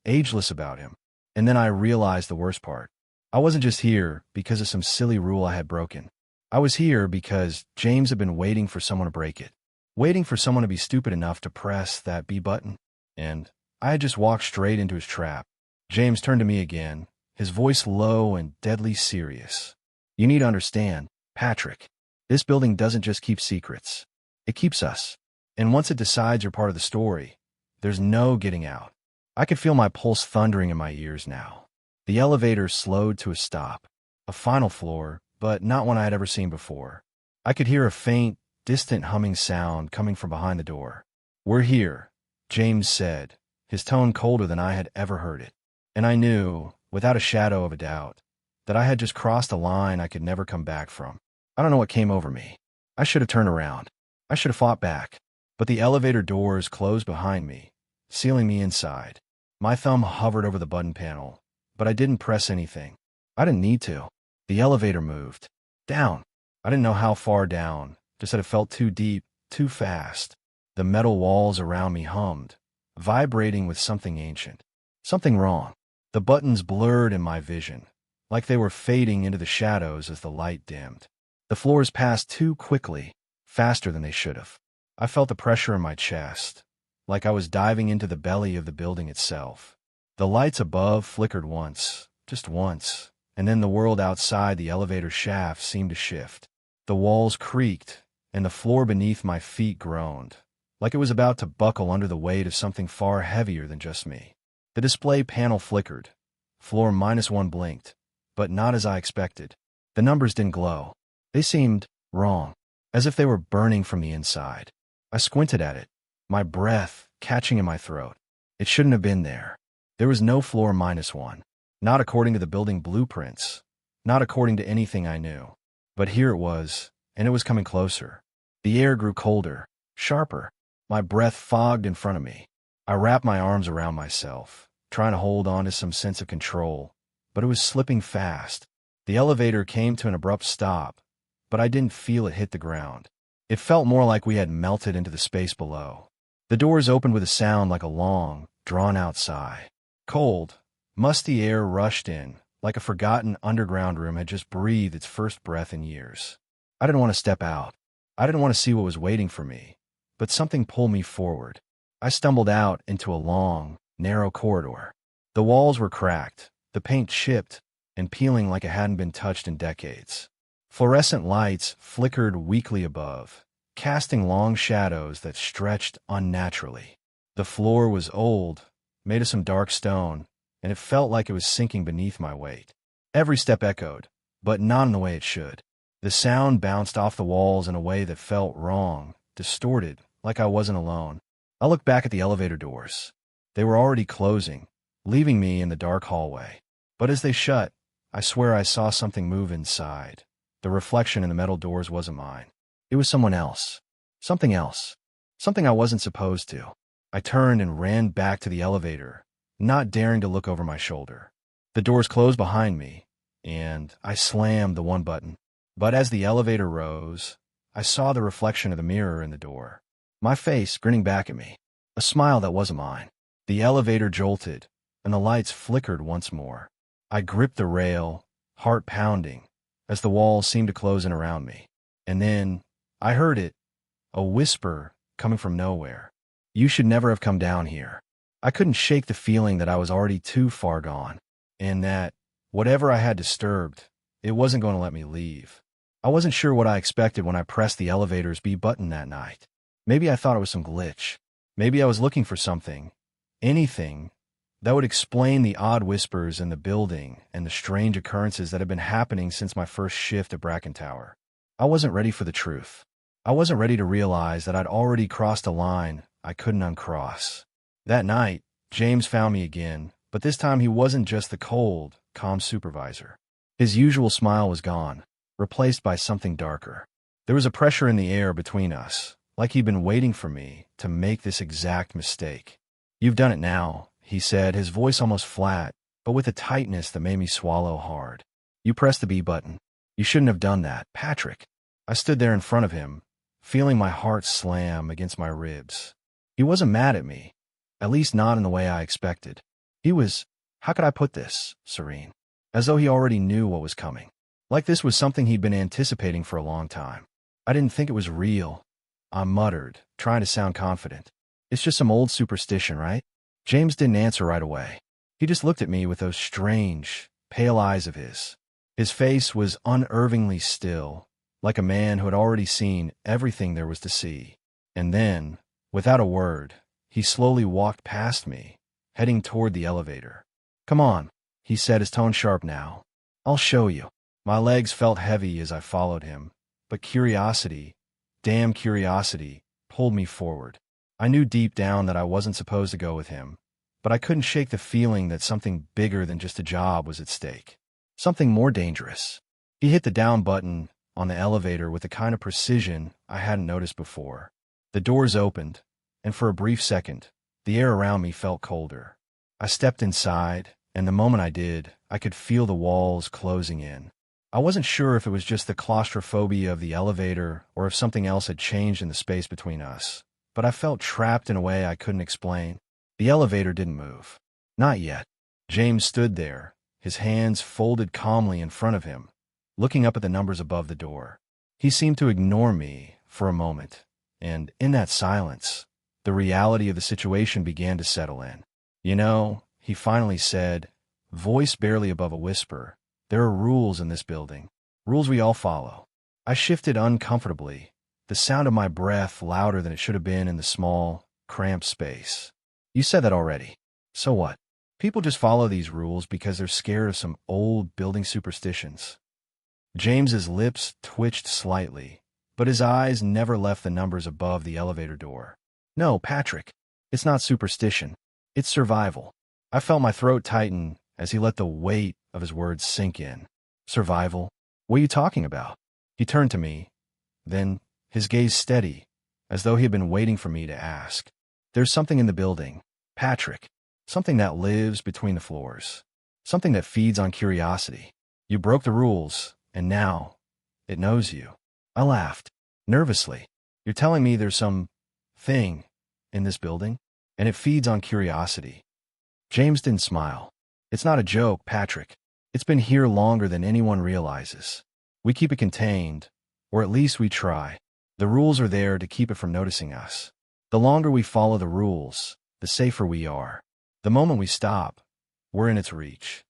ageless about him. And then I realized the worst part. I wasn't just here because of some silly rule I had broken. I was here because James had been waiting for someone to break it. Waiting for someone to be stupid enough to press that B button. And I had just walked straight into his trap. James turned to me again, his voice low and deadly serious. You need to understand, Patrick. This building doesn't just keep secrets. It keeps us. And once it decides you're part of the story, there's no getting out. I could feel my pulse thundering in my ears now. The elevator slowed to a stop. A final floor, but not one I had ever seen before. I could hear a faint, distant humming sound coming from behind the door. We're here, James said, his tone colder than I had ever heard it. And I knew, without a shadow of a doubt, that I had just crossed a line I could never come back from. I don't know what came over me. I should have turned around. I should have fought back. But the elevator doors closed behind me, sealing me inside. My thumb hovered over the button panel, but I didn't press anything. I didn't need to. The elevator moved. Down. I didn't know how far down, just that it felt too deep, too fast. The metal walls around me hummed, vibrating with something ancient. Something wrong. The buttons blurred in my vision, like they were fading into the shadows as the light dimmed. The floors passed too quickly, faster than they should have. I felt the pressure in my chest, like I was diving into the belly of the building itself. The lights above flickered once, just once, and then the world outside the elevator shaft seemed to shift. The walls creaked, and the floor beneath my feet groaned, like it was about to buckle under the weight of something far heavier than just me. The display panel flickered. Floor -1 blinked, but not as I expected. The numbers didn't glow. They seemed wrong, as if they were burning from the inside. I squinted at it, my breath catching in my throat. It shouldn't have been there. There was no floor -1. Not according to the building blueprints. Not according to anything I knew. But here it was, and it was coming closer. The air grew colder, sharper. My breath fogged in front of me. I wrapped my arms around myself, trying to hold on to some sense of control, but it was slipping fast. The elevator came to an abrupt stop, but I didn't feel it hit the ground. It felt more like we had melted into the space below. The doors opened with a sound like a long, drawn-out sigh. Cold, musty air rushed in, like a forgotten underground room had just breathed its first breath in years. I didn't want to step out. I didn't want to see what was waiting for me, but something pulled me forward. I stumbled out into a long, narrow corridor. The walls were cracked, the paint chipped, and peeling like it hadn't been touched in decades. Fluorescent lights flickered weakly above, casting long shadows that stretched unnaturally. The floor was old, made of some dark stone, and it felt like it was sinking beneath my weight. Every step echoed, but not in the way it should. The sound bounced off the walls in a way that felt wrong, distorted, like I wasn't alone. I looked back at the elevator doors. They were already closing, leaving me in the dark hallway. But as they shut, I swear I saw something move inside. The reflection in the metal doors wasn't mine. It was someone else. Something else. Something I wasn't supposed to. I turned and ran back to the elevator, not daring to look over my shoulder. The doors closed behind me, and I slammed the one button. But as the elevator rose, I saw the reflection of the mirror in the door. My face grinning back at me. A smile that wasn't mine. The elevator jolted, and the lights flickered once more. I gripped the rail, heart pounding, as the walls seemed to close in around me. And then, I heard it, a whisper coming from nowhere. You should never have come down here. I couldn't shake the feeling that I was already too far gone, and that, whatever I had disturbed, it wasn't going to let me leave. I wasn't sure what I expected when I pressed the elevator's B button that night. Maybe I thought it was some glitch. Maybe I was looking for something, anything, that would explain the odd whispers in the building and the strange occurrences that had been happening since my first shift at Bracken Tower. I wasn't ready for the truth. I wasn't ready to realize that I'd already crossed a line I couldn't uncross. That night, James found me again, but this time he wasn't just the cold, calm supervisor. His usual smile was gone, replaced by something darker. There was a pressure in the air between us, like he'd been waiting for me to make this exact mistake. You've done it now, he said, his voice almost flat, but with a tightness that made me swallow hard. You pressed the B button. You shouldn't have done that, Patrick. I stood there in front of him, feeling my heart slam against my ribs. He wasn't mad at me, at least not in the way I expected. He was, how could I put this, serene, as though he already knew what was coming. Like this was something he'd been anticipating for a long time. I didn't think it was real, I muttered, trying to sound confident. It's just some old superstition, right? James didn't answer right away. He just looked at me with those strange, pale eyes of his. His face was unnervingly still, like a man who had already seen everything there was to see. And then, without a word, he slowly walked past me, heading toward the elevator. Come on, he said, his tone sharp now. I'll show you. My legs felt heavy as I followed him, but curiosity, damn curiosity, pulled me forward. I knew deep down that I wasn't supposed to go with him, but I couldn't shake the feeling that something bigger than just a job was at stake. Something more dangerous. He hit the down button on the elevator with the kind of precision I hadn't noticed before. The doors opened, and for a brief second, the air around me felt colder. I stepped inside, and the moment I did, I could feel the walls closing in. I wasn't sure if it was just the claustrophobia of the elevator or if something else had changed in the space between us, but I felt trapped in a way I couldn't explain. The elevator didn't move. Not yet. James stood there, his hands folded calmly in front of him, looking up at the numbers above the door. He seemed to ignore me for a moment, and in that silence, the reality of the situation began to settle in. You know, he finally said, voice barely above a whisper, there are rules in this building, rules we all follow. I shifted uncomfortably, the sound of my breath louder than it should have been in the small, cramped space. You said that already. So what? People just follow these rules because they're scared of some old building superstitions. James's lips twitched slightly, but his eyes never left the numbers above the elevator door. No, Patrick, it's not superstition. It's survival. I felt my throat tighten as he let the weight of his words sink in. Survival? What are you talking about? He turned to me, then, his gaze steady, as though he had been waiting for me to ask. There's something in the building, Patrick. Something that lives between the floors. Something that feeds on curiosity. You broke the rules, and now, it knows you. I laughed, nervously. You're telling me there's some thing in this building, and it feeds on curiosity. James didn't smile. It's not a joke, Patrick. It's been here longer than anyone realizes. We keep it contained, or at least we try. The rules are there to keep it from noticing us. The longer we follow the rules, the safer we are. The moment we stop, we're in its reach.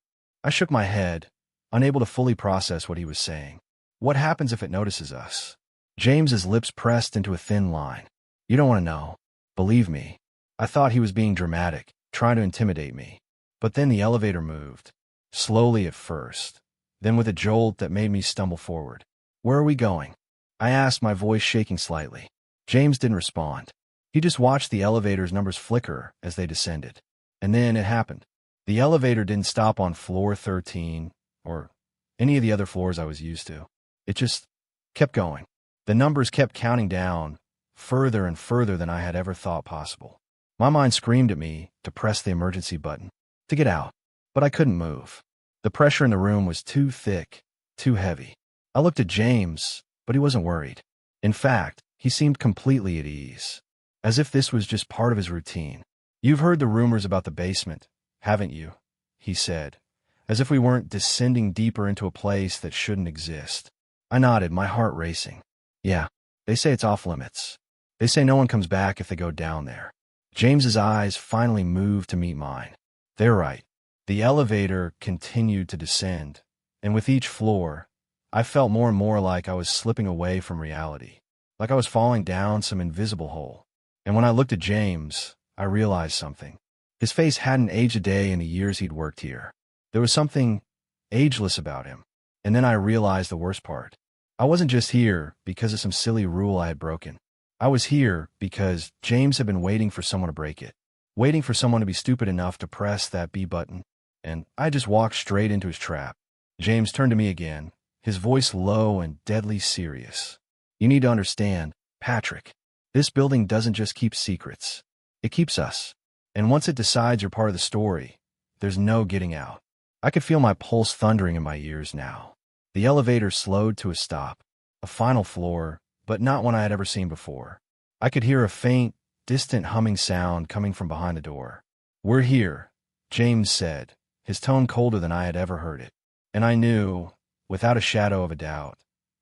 I shook my head, unable to fully process what he was saying. What happens if it notices us? James's lips pressed into a thin line. You don't want to know. Believe me. I thought he was being dramatic, trying to intimidate me. But then the elevator moved. Slowly at first, then with a jolt that made me stumble forward. Where are we going? I asked, my voice shaking slightly. James didn't respond. He just watched the elevator's numbers flicker as they descended. And then it happened. The elevator didn't stop on floor 13 or any of the other floors I was used to. It just kept going. The numbers kept counting down, further and further than I had ever thought possible. My mind screamed at me to press the emergency button, to get out. But I couldn't move. The pressure in the room was too thick, too heavy. I looked at James, but he wasn't worried. In fact, he seemed completely at ease, as if this was just part of his routine. You've heard the rumors about the basement, haven't you? He said, as if we weren't descending deeper into a place that shouldn't exist. I nodded, my heart racing. Yeah, they say it's off limits. They say no one comes back if they go down there. James's eyes finally moved to meet mine. They're right. The elevator continued to descend, and with each floor, I felt more and more like I was slipping away from reality, like I was falling down some invisible hole. And when I looked at James, I realized something. His face hadn't aged a day in the years he'd worked here. There was something ageless about him. And then I realized the worst part. I wasn't just here because of some silly rule I had broken. I was here because James had been waiting for someone to break it, waiting for someone to be stupid enough to press that B button, and I just walked straight into his trap. James turned to me again, his voice low and deadly serious. You need to understand, Patrick, this building doesn't just keep secrets. It keeps us. And once it decides you're part of the story, there's no getting out. I could feel my pulse thundering in my ears now. The elevator slowed to a stop, a final floor, but not one I had ever seen before. I could hear a faint, distant humming sound coming from behind the door. We're here, James said, his tone colder than I had ever heard it. And I knew, without a shadow of a doubt,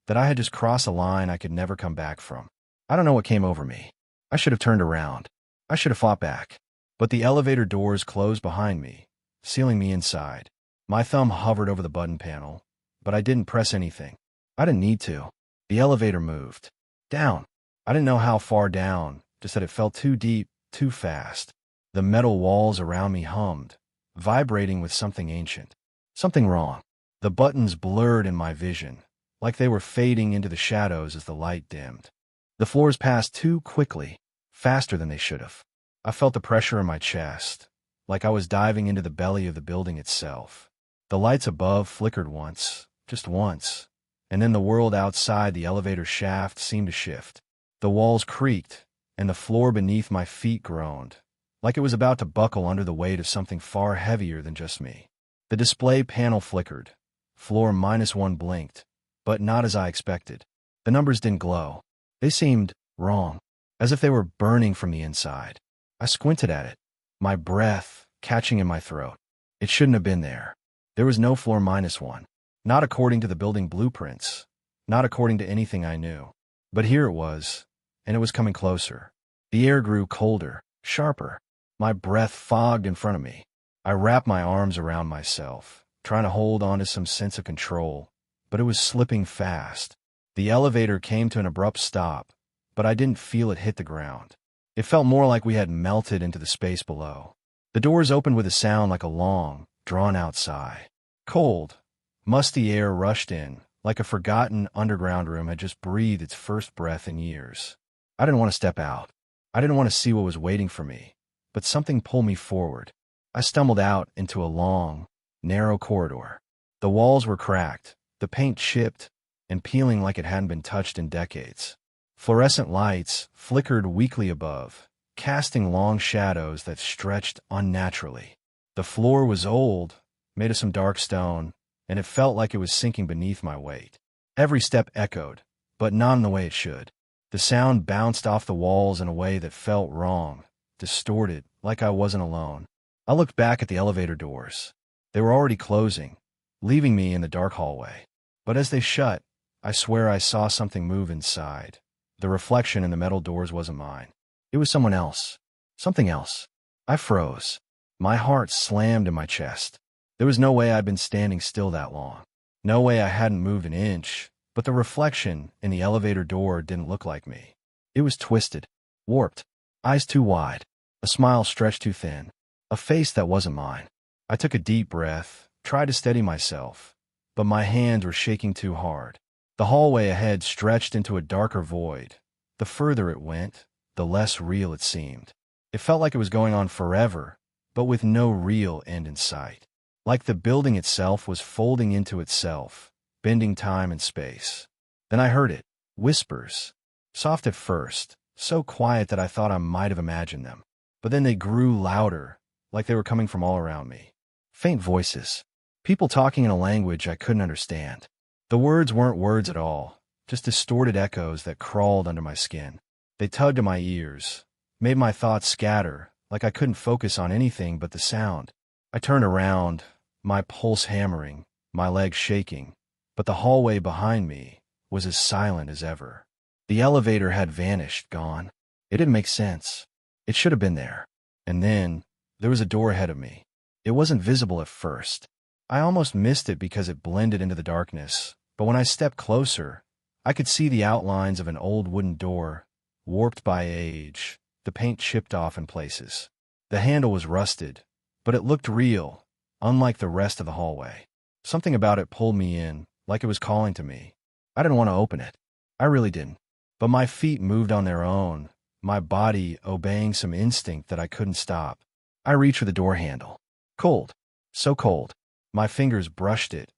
that I had just crossed a line I could never come back from. I don't know what came over me. I should have turned around. I should have fought back. But the elevator doors closed behind me, sealing me inside. My thumb hovered over the button panel, but I didn't press anything. I didn't need to. The elevator moved. Down. I didn't know how far down, just that it felt too deep, too fast. The metal walls around me hummed, vibrating with something ancient. Something wrong. The buttons blurred in my vision, like they were fading into the shadows as the light dimmed. The floors passed too quickly, faster than they should have. I felt the pressure in my chest, like I was diving into the belly of the building itself. The lights above flickered once, just once, and then the world outside the elevator shaft seemed to shift. The walls creaked, and the floor beneath my feet groaned, like it was about to buckle under the weight of something far heavier than just me. The display panel flickered. Floor -1 blinked, but not as I expected. The numbers didn't glow. They seemed wrong, as if they were burning from the inside. I squinted at it, my breath catching in my throat. It shouldn't have been there. There was no floor -1. Not according to the building blueprints, not according to anything I knew. But here it was, and it was coming closer. The air grew colder, sharper. My breath fogged in front of me. I wrapped my arms around myself, trying to hold on to some sense of control, but it was slipping fast. The elevator came to an abrupt stop, but I didn't feel it hit the ground. It felt more like we had melted into the space below. The doors opened with a sound like a long, drawn-out sigh. Cold, musty air rushed in, like a forgotten underground room had just breathed its first breath in years. I didn't want to step out. I didn't want to see what was waiting for me, but something pulled me forward. I stumbled out into a long, narrow corridor. The walls were cracked, the paint chipped, and peeling like it hadn't been touched in decades. Fluorescent lights flickered weakly above, casting long shadows that stretched unnaturally. The floor was old, made of some dark stone, and it felt like it was sinking beneath my weight. Every step echoed, but not in the way it should. The sound bounced off the walls in a way that felt wrong, distorted, like I wasn't alone. I looked back at the elevator doors. They were already closing, leaving me in the dark hallway. But as they shut, I swear I saw something move inside. The reflection in the metal doors wasn't mine. It was someone else. Something else. I froze. My heart slammed in my chest. There was no way I'd been standing still that long. No way I hadn't moved an inch, But the reflection in the elevator door didn't look like me. It was twisted, warped, eyes too wide, a smile stretched too thin, a face that wasn't mine. I took a deep breath, tried to steady myself, but my hands were shaking too hard. The hallway ahead stretched into a darker void. The further it went, the less real it seemed. It felt like it was going on forever, but with no real end in sight. Like the building itself was folding into itself, bending time and space. Then I heard it, whispers. Soft at first, so quiet that I thought I might have imagined them. But then they grew louder, like they were coming from all around me. Faint voices. People talking in a language I couldn't understand. The words weren't words at all, just distorted echoes that crawled under my skin. They tugged at my ears, made my thoughts scatter, like I couldn't focus on anything but the sound. I turned around, my pulse hammering, my legs shaking, but the hallway behind me was as silent as ever. The elevator had vanished, gone. It didn't make sense. It should have been there. And then, there was a door ahead of me. It wasn't visible at first. I almost missed it because it blended into the darkness, but when I stepped closer, I could see the outlines of an old wooden door, warped by age, the paint chipped off in places. The handle was rusted, but it looked real, unlike the rest of the hallway. Something about it pulled me in, like it was calling to me. I didn't want to open it. I really didn't. But my feet moved on their own, my body obeying some instinct that I couldn't stop. I reached for the door handle. Cold. So cold. My fingers brushed it,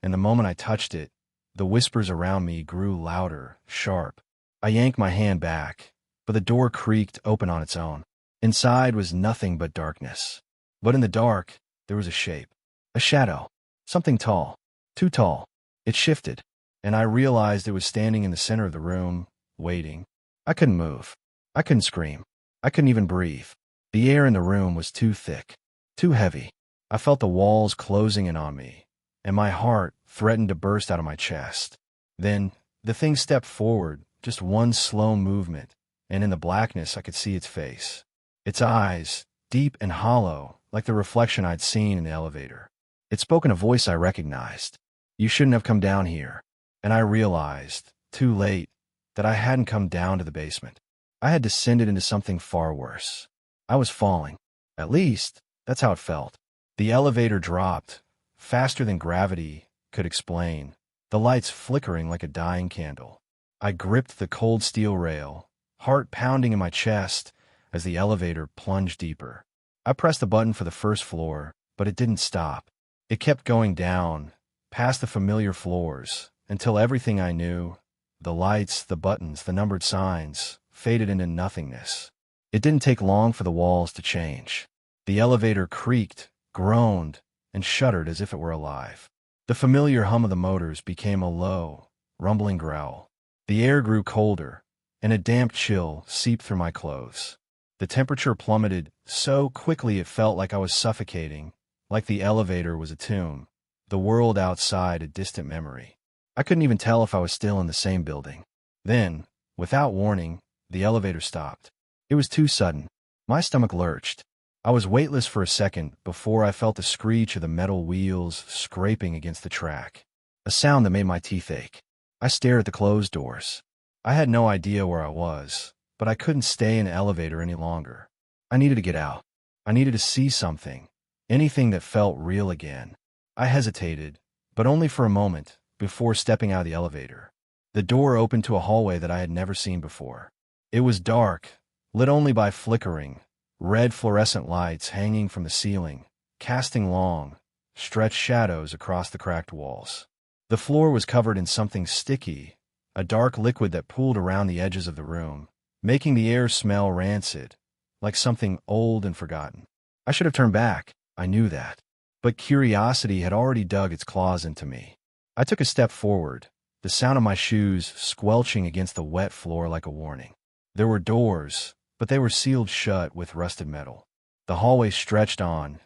and the moment I touched it, the whispers around me grew louder, sharp. I yanked my hand back, but the door creaked open on its own. Inside was nothing but darkness. But in the dark, there was a shape. A shadow. Something tall. Too tall. It shifted, and I realized it was standing in the center of the room, waiting. I couldn't move. I couldn't scream. I couldn't even breathe. The air in the room was too thick, too heavy. I felt the walls closing in on me, and my heart threatened to burst out of my chest. Then, the thing stepped forward, just one slow movement, and in the blackness I could see its face. Its eyes, deep and hollow, like the reflection I'd seen in the elevator. It spoke in a voice I recognized. You shouldn't have come down here. And I realized, too late, that I hadn't come down to the basement. I had descended into something far worse. I was falling. At least, that's how it felt. The elevator dropped, faster than gravity could explain, the lights flickering like a dying candle. I gripped the cold steel rail, heart pounding in my chest as the elevator plunged deeper. I pressed the button for the first floor, but it didn't stop. It kept going down, past the familiar floors, until everything I knew, the lights, the buttons, the numbered signs, faded into nothingness. It didn't take long for the walls to change. The elevator creaked, groaned, and shuddered as if it were alive. The familiar hum of the motors became a low, rumbling growl. The air grew colder, and a damp chill seeped through my clothes. The temperature plummeted so quickly it felt like I was suffocating, like the elevator was a tomb, the world outside a distant memory. I couldn't even tell if I was still in the same building. Then, without warning, the elevator stopped. It was too sudden. My stomach lurched. I was weightless for a second before I felt the screech of the metal wheels scraping against the track, a sound that made my teeth ache. I stared at the closed doors. I had no idea where I was, but I couldn't stay in the elevator any longer. I needed to get out. I needed to see something, anything that felt real again. I hesitated, but only for a moment, before stepping out of the elevator. The door opened to a hallway that I had never seen before. It was dark, lit only by flickering, red fluorescent lights hanging from the ceiling, casting long, stretched shadows across the cracked walls. The floor was covered in something sticky, a dark liquid that pooled around the edges of the room, making the air smell rancid, like something old and forgotten. I should have turned back, I knew that. But curiosity had already dug its claws into me. I took a step forward, the sound of my shoes squelching against the wet floor like a warning. There were doors, but they were sealed shut with rusted metal. The hallway stretched on,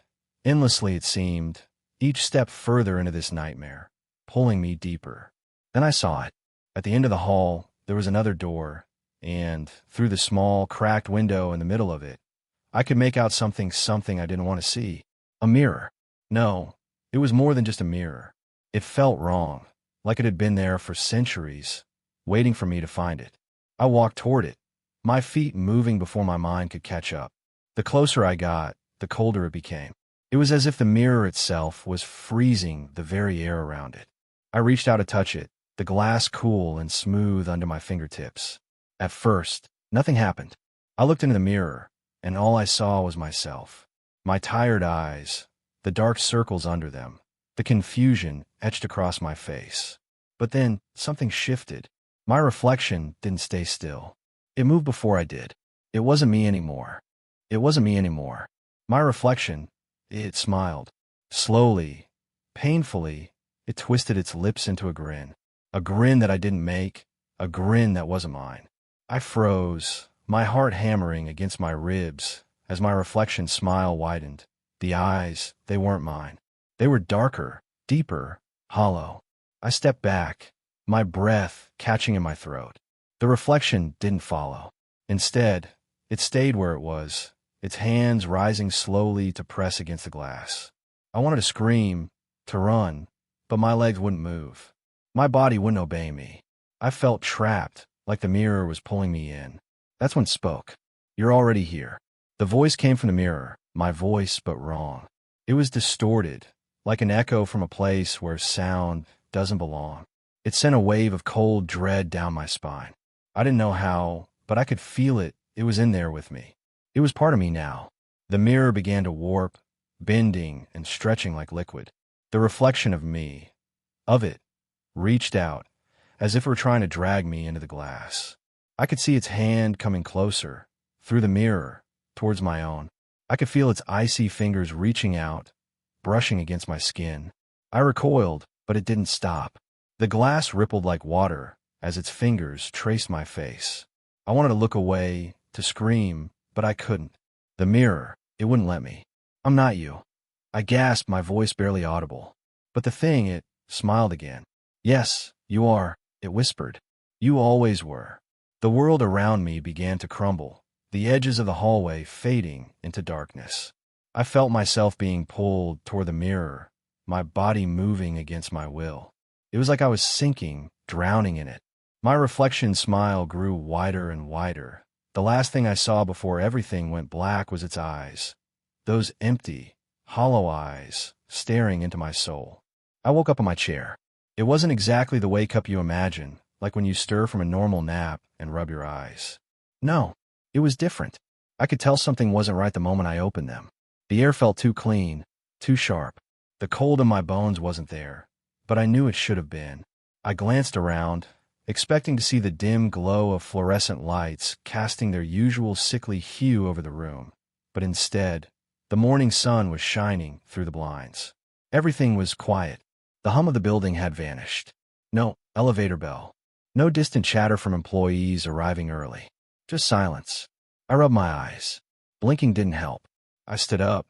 endlessly it seemed, each step further into this nightmare, pulling me deeper. Then I saw it. At the end of the hall, there was another door, and, through the small, cracked window in the middle of it, I could make out something I didn't want to see. A mirror. No, it was more than just a mirror. It felt wrong. like it had been there for centuries, waiting for me to find it. I walked toward it, my feet moving before my mind could catch up. The closer I got, the colder it became. It was as if the mirror itself was freezing the very air around it. I reached out to touch it, the glass cool and smooth under my fingertips. At first, nothing happened. I looked into the mirror, and all I saw was myself. My tired eyes, the dark circles under them, the confusion etched across my face. But then, something shifted. My reflection didn't stay still. It moved before I did. It wasn't me anymore. It wasn't me anymore. My reflection, it smiled. Slowly, painfully, it twisted its lips into a grin that I didn't make, a grin that wasn't mine. I froze, my heart hammering against my ribs as my reflection's smile widened. The eyes, they weren't mine. They were darker, deeper, hollow. I stepped back, my breath catching in my throat. The reflection didn't follow. Instead, it stayed where it was, its hands rising slowly to press against the glass. I wanted to scream, to run, but my legs wouldn't move. My body wouldn't obey me. I felt trapped, like the mirror was pulling me in. That's when it spoke. "You're already here." The voice came from the mirror, my voice, but wrong. It was distorted, like an echo from a place where sound doesn't belong. It sent a wave of cold dread down my spine. I didn't know how, but I could feel it. It was in there with me. It was part of me now. The mirror began to warp, bending and stretching like liquid. The reflection of it, reached out, as if it were trying to drag me into the glass. I could see its hand coming closer, through the mirror, towards my own. I could feel its icy fingers reaching out, brushing against my skin. I recoiled, but it didn't stop. The glass rippled like water as its fingers traced my face. I wanted to look away, to scream, but I couldn't. The mirror, it wouldn't let me. "I'm not you." I gasped, my voice barely audible. But the thing, it smiled again. "Yes, you are," it whispered. "You always were." The world around me began to crumble, the edges of the hallway fading into darkness. I felt myself being pulled toward the mirror, my body moving against my will. It was like I was sinking, drowning in it. My reflection's smile grew wider and wider. The last thing I saw before everything went black was its eyes. Those empty, hollow eyes, staring into my soul. I woke up in my chair. It wasn't exactly the wake-up you imagine, like when you stir from a normal nap and rub your eyes. No, it was different. I could tell something wasn't right the moment I opened them. The air felt too clean, too sharp. The cold in my bones wasn't there, but I knew it should have been. I glanced around, expecting to see the dim glow of fluorescent lights casting their usual sickly hue over the room. But instead, the morning sun was shining through the blinds. Everything was quiet. The hum of the building had vanished. No elevator bell. No distant chatter from employees arriving early. Just silence. I rubbed my eyes. Blinking didn't help. I stood up,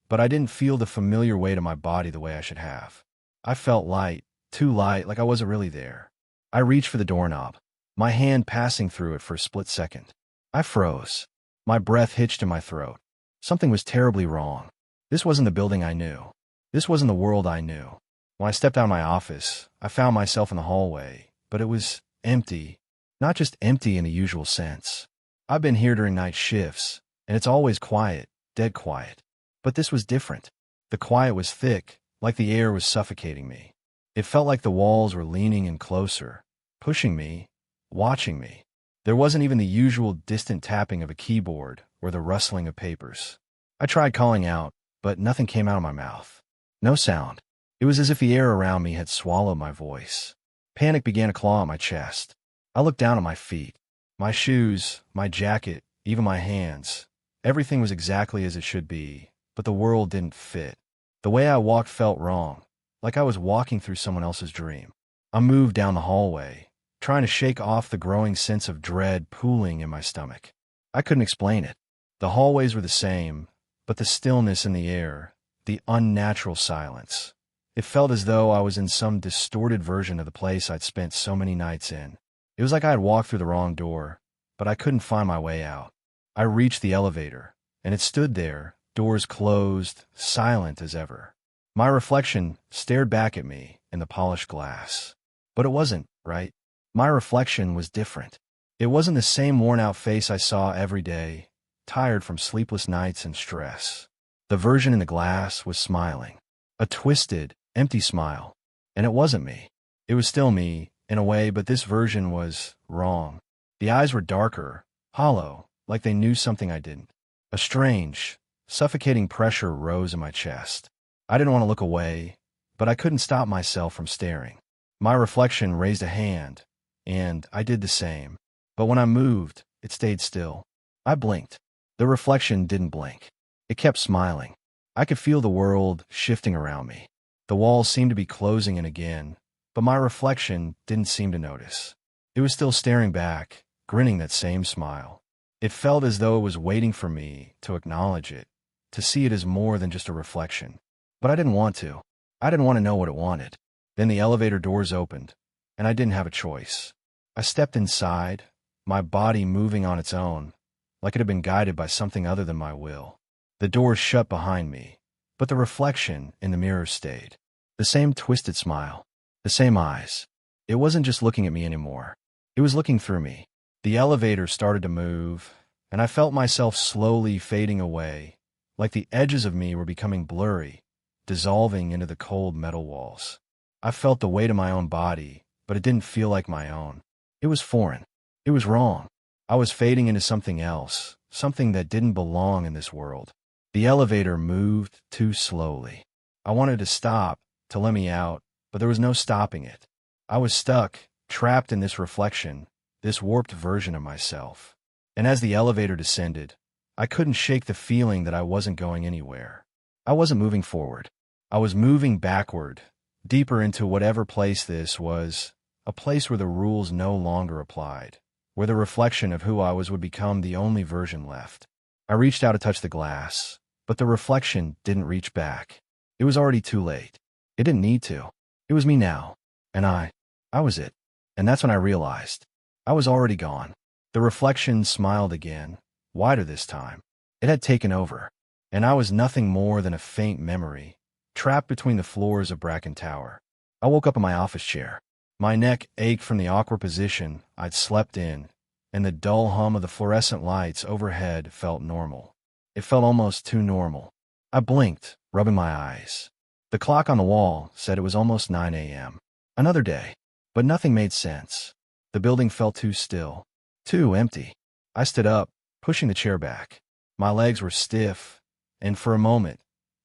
but I didn't feel the familiar weight of my body the way I should have. I felt light, too light, like I wasn't really there. I reached for the doorknob, my hand passing through it for a split second. I froze. My breath hitched in my throat. Something was terribly wrong. This wasn't the building I knew. This wasn't the world I knew. When I stepped out of my office, I found myself in the hallway, but it was empty. Not just empty in the usual sense. I've been here during night shifts, and it's always quiet, dead quiet. But this was different. The quiet was thick, like the air was suffocating me. It felt like the walls were leaning in closer, pushing me, watching me. There wasn't even the usual distant tapping of a keyboard or the rustling of papers. I tried calling out, but nothing came out of my mouth. No sound. It was as if the air around me had swallowed my voice. Panic began to claw at my chest. I looked down at my feet. My shoes, my jacket, even my hands. Everything was exactly as it should be, but the world didn't fit. The way I walked felt wrong, like I was walking through someone else's dream. I moved down the hallway, trying to shake off the growing sense of dread pooling in my stomach. I couldn't explain it. The hallways were the same, but the stillness in the air, the unnatural silence. It felt as though I was in some distorted version of the place I'd spent so many nights in. It was like I had walked through the wrong door, but I couldn't find my way out. I reached the elevator, and it stood there, doors closed, silent as ever. My reflection stared back at me in the polished glass. But it wasn't, right? My reflection was different. It wasn't the same worn-out face I saw every day, tired from sleepless nights and stress. The version in the glass was smiling. A twisted, empty smile. And it wasn't me. It was still me, in a way, but this version was wrong. The eyes were darker, hollow, like they knew something I didn't. A strange, suffocating pressure rose in my chest. I didn't want to look away, but I couldn't stop myself from staring. My reflection raised a hand, and I did the same. But when I moved, it stayed still. I blinked. The reflection didn't blink. It kept smiling. I could feel the world shifting around me. The walls seemed to be closing in again, but my reflection didn't seem to notice. It was still staring back, grinning that same smile. It felt as though it was waiting for me to acknowledge it, to see it as more than just a reflection. But I didn't want to. I didn't want to know what it wanted. Then the elevator doors opened, and I didn't have a choice. I stepped inside, my body moving on its own, like it had been guided by something other than my will. The doors shut behind me, but the reflection in the mirror stayed. The same twisted smile, the same eyes. It wasn't just looking at me anymore. It was looking through me. The elevator started to move, and I felt myself slowly fading away, like the edges of me were becoming blurry, dissolving into the cold metal walls. I felt the weight of my own body, but it didn't feel like my own. It was foreign. It was wrong. I was fading into something else, something that didn't belong in this world. The elevator moved too slowly. I wanted to stop, to let me out, but there was no stopping it. I was stuck, trapped in this reflection, this warped version of myself. And as the elevator descended, I couldn't shake the feeling that I wasn't going anywhere. I wasn't moving forward. I was moving backward, deeper into whatever place this was, a place where the rules no longer applied, where the reflection of who I was would become the only version left. I reached out to touch the glass, but the reflection didn't reach back. It was already too late. It didn't need to. It was me now, and I was it. And that's when I realized I was already gone. The reflection smiled again, wider this time. It had taken over, and I was nothing more than a faint memory, trapped between the floors of Bracken Tower. I woke up in my office chair. My neck ached from the awkward position I'd slept in, and the dull hum of the fluorescent lights overhead felt normal. It felt almost too normal. I blinked, rubbing my eyes. The clock on the wall said it was almost 9 a.m. Another day, but nothing made sense. The building felt too still, too empty. I stood up, pushing the chair back. My legs were stiff, and for a moment,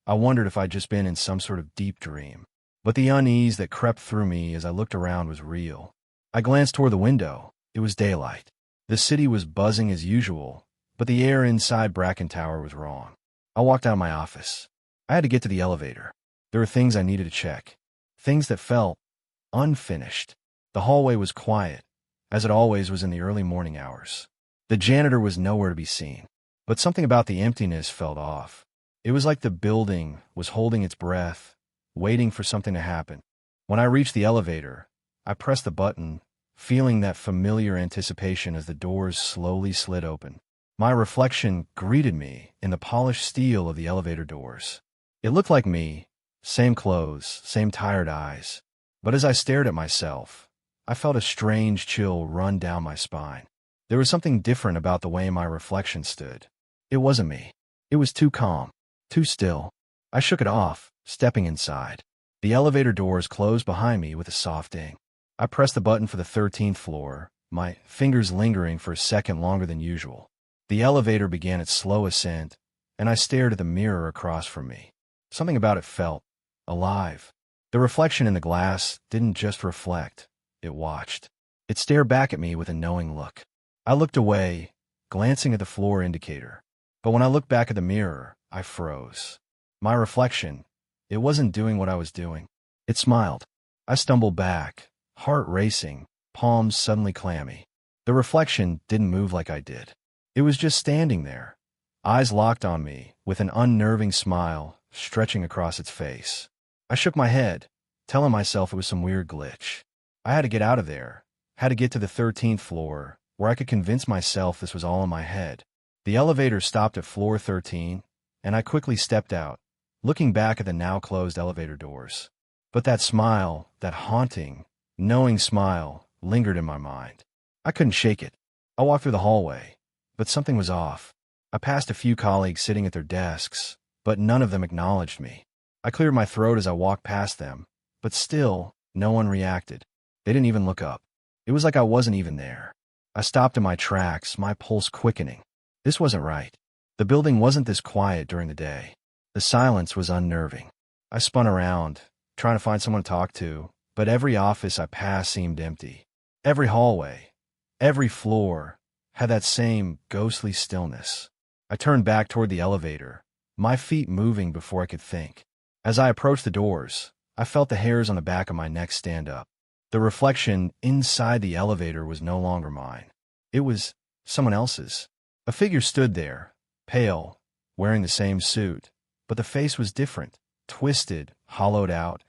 I wondered if I'd just been in some sort of deep dream. But the unease that crept through me as I looked around was real. I glanced toward the window. It was daylight. The city was buzzing as usual, but the air inside Bracken Tower was wrong. I walked out of my office. I had to get to the elevator. There were things I needed to check, things that felt unfinished. The hallway was quiet, as it always was in the early morning hours. The janitor was nowhere to be seen, but something about the emptiness felt off. It was like the building was holding its breath, waiting for something to happen. When I reached the elevator, I pressed the button, feeling that familiar anticipation as the doors slowly slid open. My reflection greeted me in the polished steel of the elevator doors. It looked like me, same clothes, same tired eyes. But as I stared at myself, I felt a strange chill run down my spine. There was something different about the way my reflection stood. It wasn't me. It was too calm, too still. I shook it off, stepping inside. The elevator doors closed behind me with a soft ding. I pressed the button for the 13th floor, my fingers lingering for a second longer than usual. The elevator began its slow ascent, and I stared at the mirror across from me. Something about it felt alive. The reflection in the glass didn't just reflect, it watched. It stared back at me with a knowing look. I looked away, glancing at the floor indicator. But when I looked back at the mirror, I froze. My reflection, it wasn't doing what I was doing. It smiled. I stumbled back, heart racing, palms suddenly clammy. The reflection didn't move like I did. It was just standing there, eyes locked on me, with an unnerving smile stretching across its face. I shook my head, telling myself it was some weird glitch. I had to get out of there, had to get to the 13th floor, where I could convince myself this was all in my head. The elevator stopped at floor 13, and I quickly stepped out, looking back at the now closed elevator doors. But that smile, that haunting, knowing smile lingered in my mind. I couldn't shake it. I walked through the hallway, but something was off. I passed a few colleagues sitting at their desks, but none of them acknowledged me. I cleared my throat as I walked past them, but still, no one reacted. They didn't even look up. It was like I wasn't even there. I stopped in my tracks, my pulse quickening. This wasn't right. The building wasn't this quiet during the day. The silence was unnerving. I spun around, trying to find someone to talk to, but every office I passed seemed empty. Every hallway, every floor, had that same ghostly stillness. I turned back toward the elevator, my feet moving before I could think. As I approached the doors, I felt the hairs on the back of my neck stand up. The reflection inside the elevator was no longer mine. It was someone else's. A figure stood there, pale, wearing the same suit, but the face was different, twisted, hollowed out,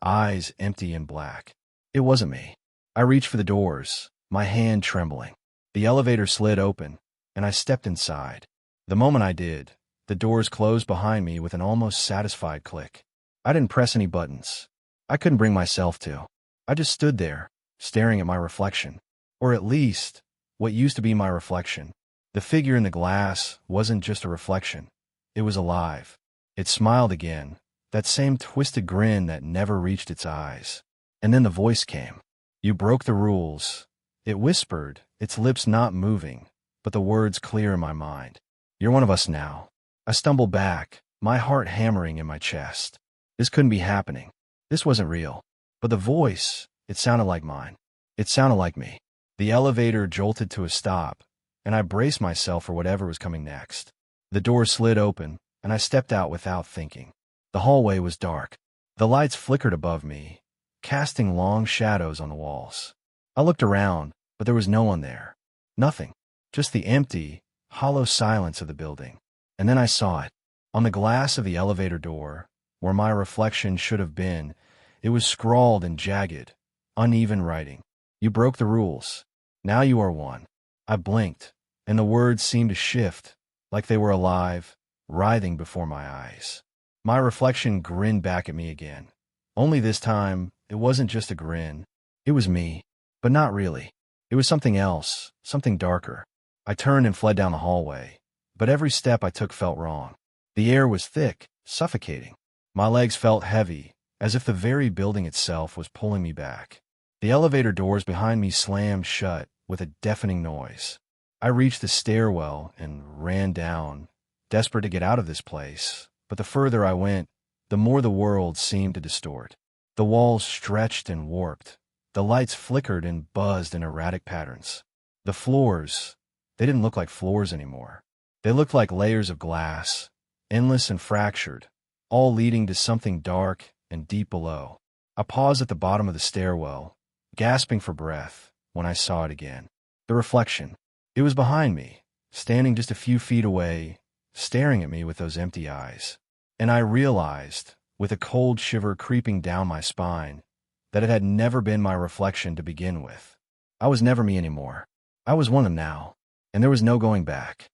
eyes empty and black. It wasn't me. I reached for the doors, my hand trembling. The elevator slid open, and I stepped inside. The moment I did, the doors closed behind me with an almost satisfied click. I didn't press any buttons. I couldn't bring myself to. I just stood there, staring at my reflection. Or at least, what used to be my reflection. The figure in the glass wasn't just a reflection. It was alive. It smiled again, that same twisted grin that never reached its eyes. And then the voice came. "You broke the rules." It whispered, its lips not moving, but the words clear in my mind. "You're one of us now." I stumbled back, my heart hammering in my chest. This couldn't be happening. This wasn't real. But the voice, it sounded like mine. It sounded like me. The elevator jolted to a stop, and I braced myself for whatever was coming next. The door slid open, and I stepped out without thinking. The hallway was dark. The lights flickered above me, casting long shadows on the walls. I looked around, but there was no one there. Nothing. Just the empty, hollow silence of the building. And then I saw it. On the glass of the elevator door, where my reflection should have been, it was scrawled in jagged, uneven writing. "You broke the rules. Now you are one." I blinked, and the words seemed to shift, like they were alive, writhing before my eyes. My reflection grinned back at me again. Only this time, it wasn't just a grin. It was me, but not really. It was something else, something darker. I turned and fled down the hallway, but every step I took felt wrong. The air was thick, suffocating. My legs felt heavy, as if the very building itself was pulling me back. The elevator doors behind me slammed shut with a deafening noise. I reached the stairwell and ran down, desperate to get out of this place, but the further I went, the more the world seemed to distort. The walls stretched and warped. The lights flickered and buzzed in erratic patterns. The floors, they didn't look like floors anymore. They looked like layers of glass, endless and fractured, all leading to something dark and deep below. I paused at the bottom of the stairwell, gasping for breath, when I saw it again. The reflection. It was behind me, standing just a few feet away, staring at me with those empty eyes. And I realized, with a cold shiver creeping down my spine, that it had never been my reflection to begin with. I was never me anymore. I was one of them now, and there was no going back.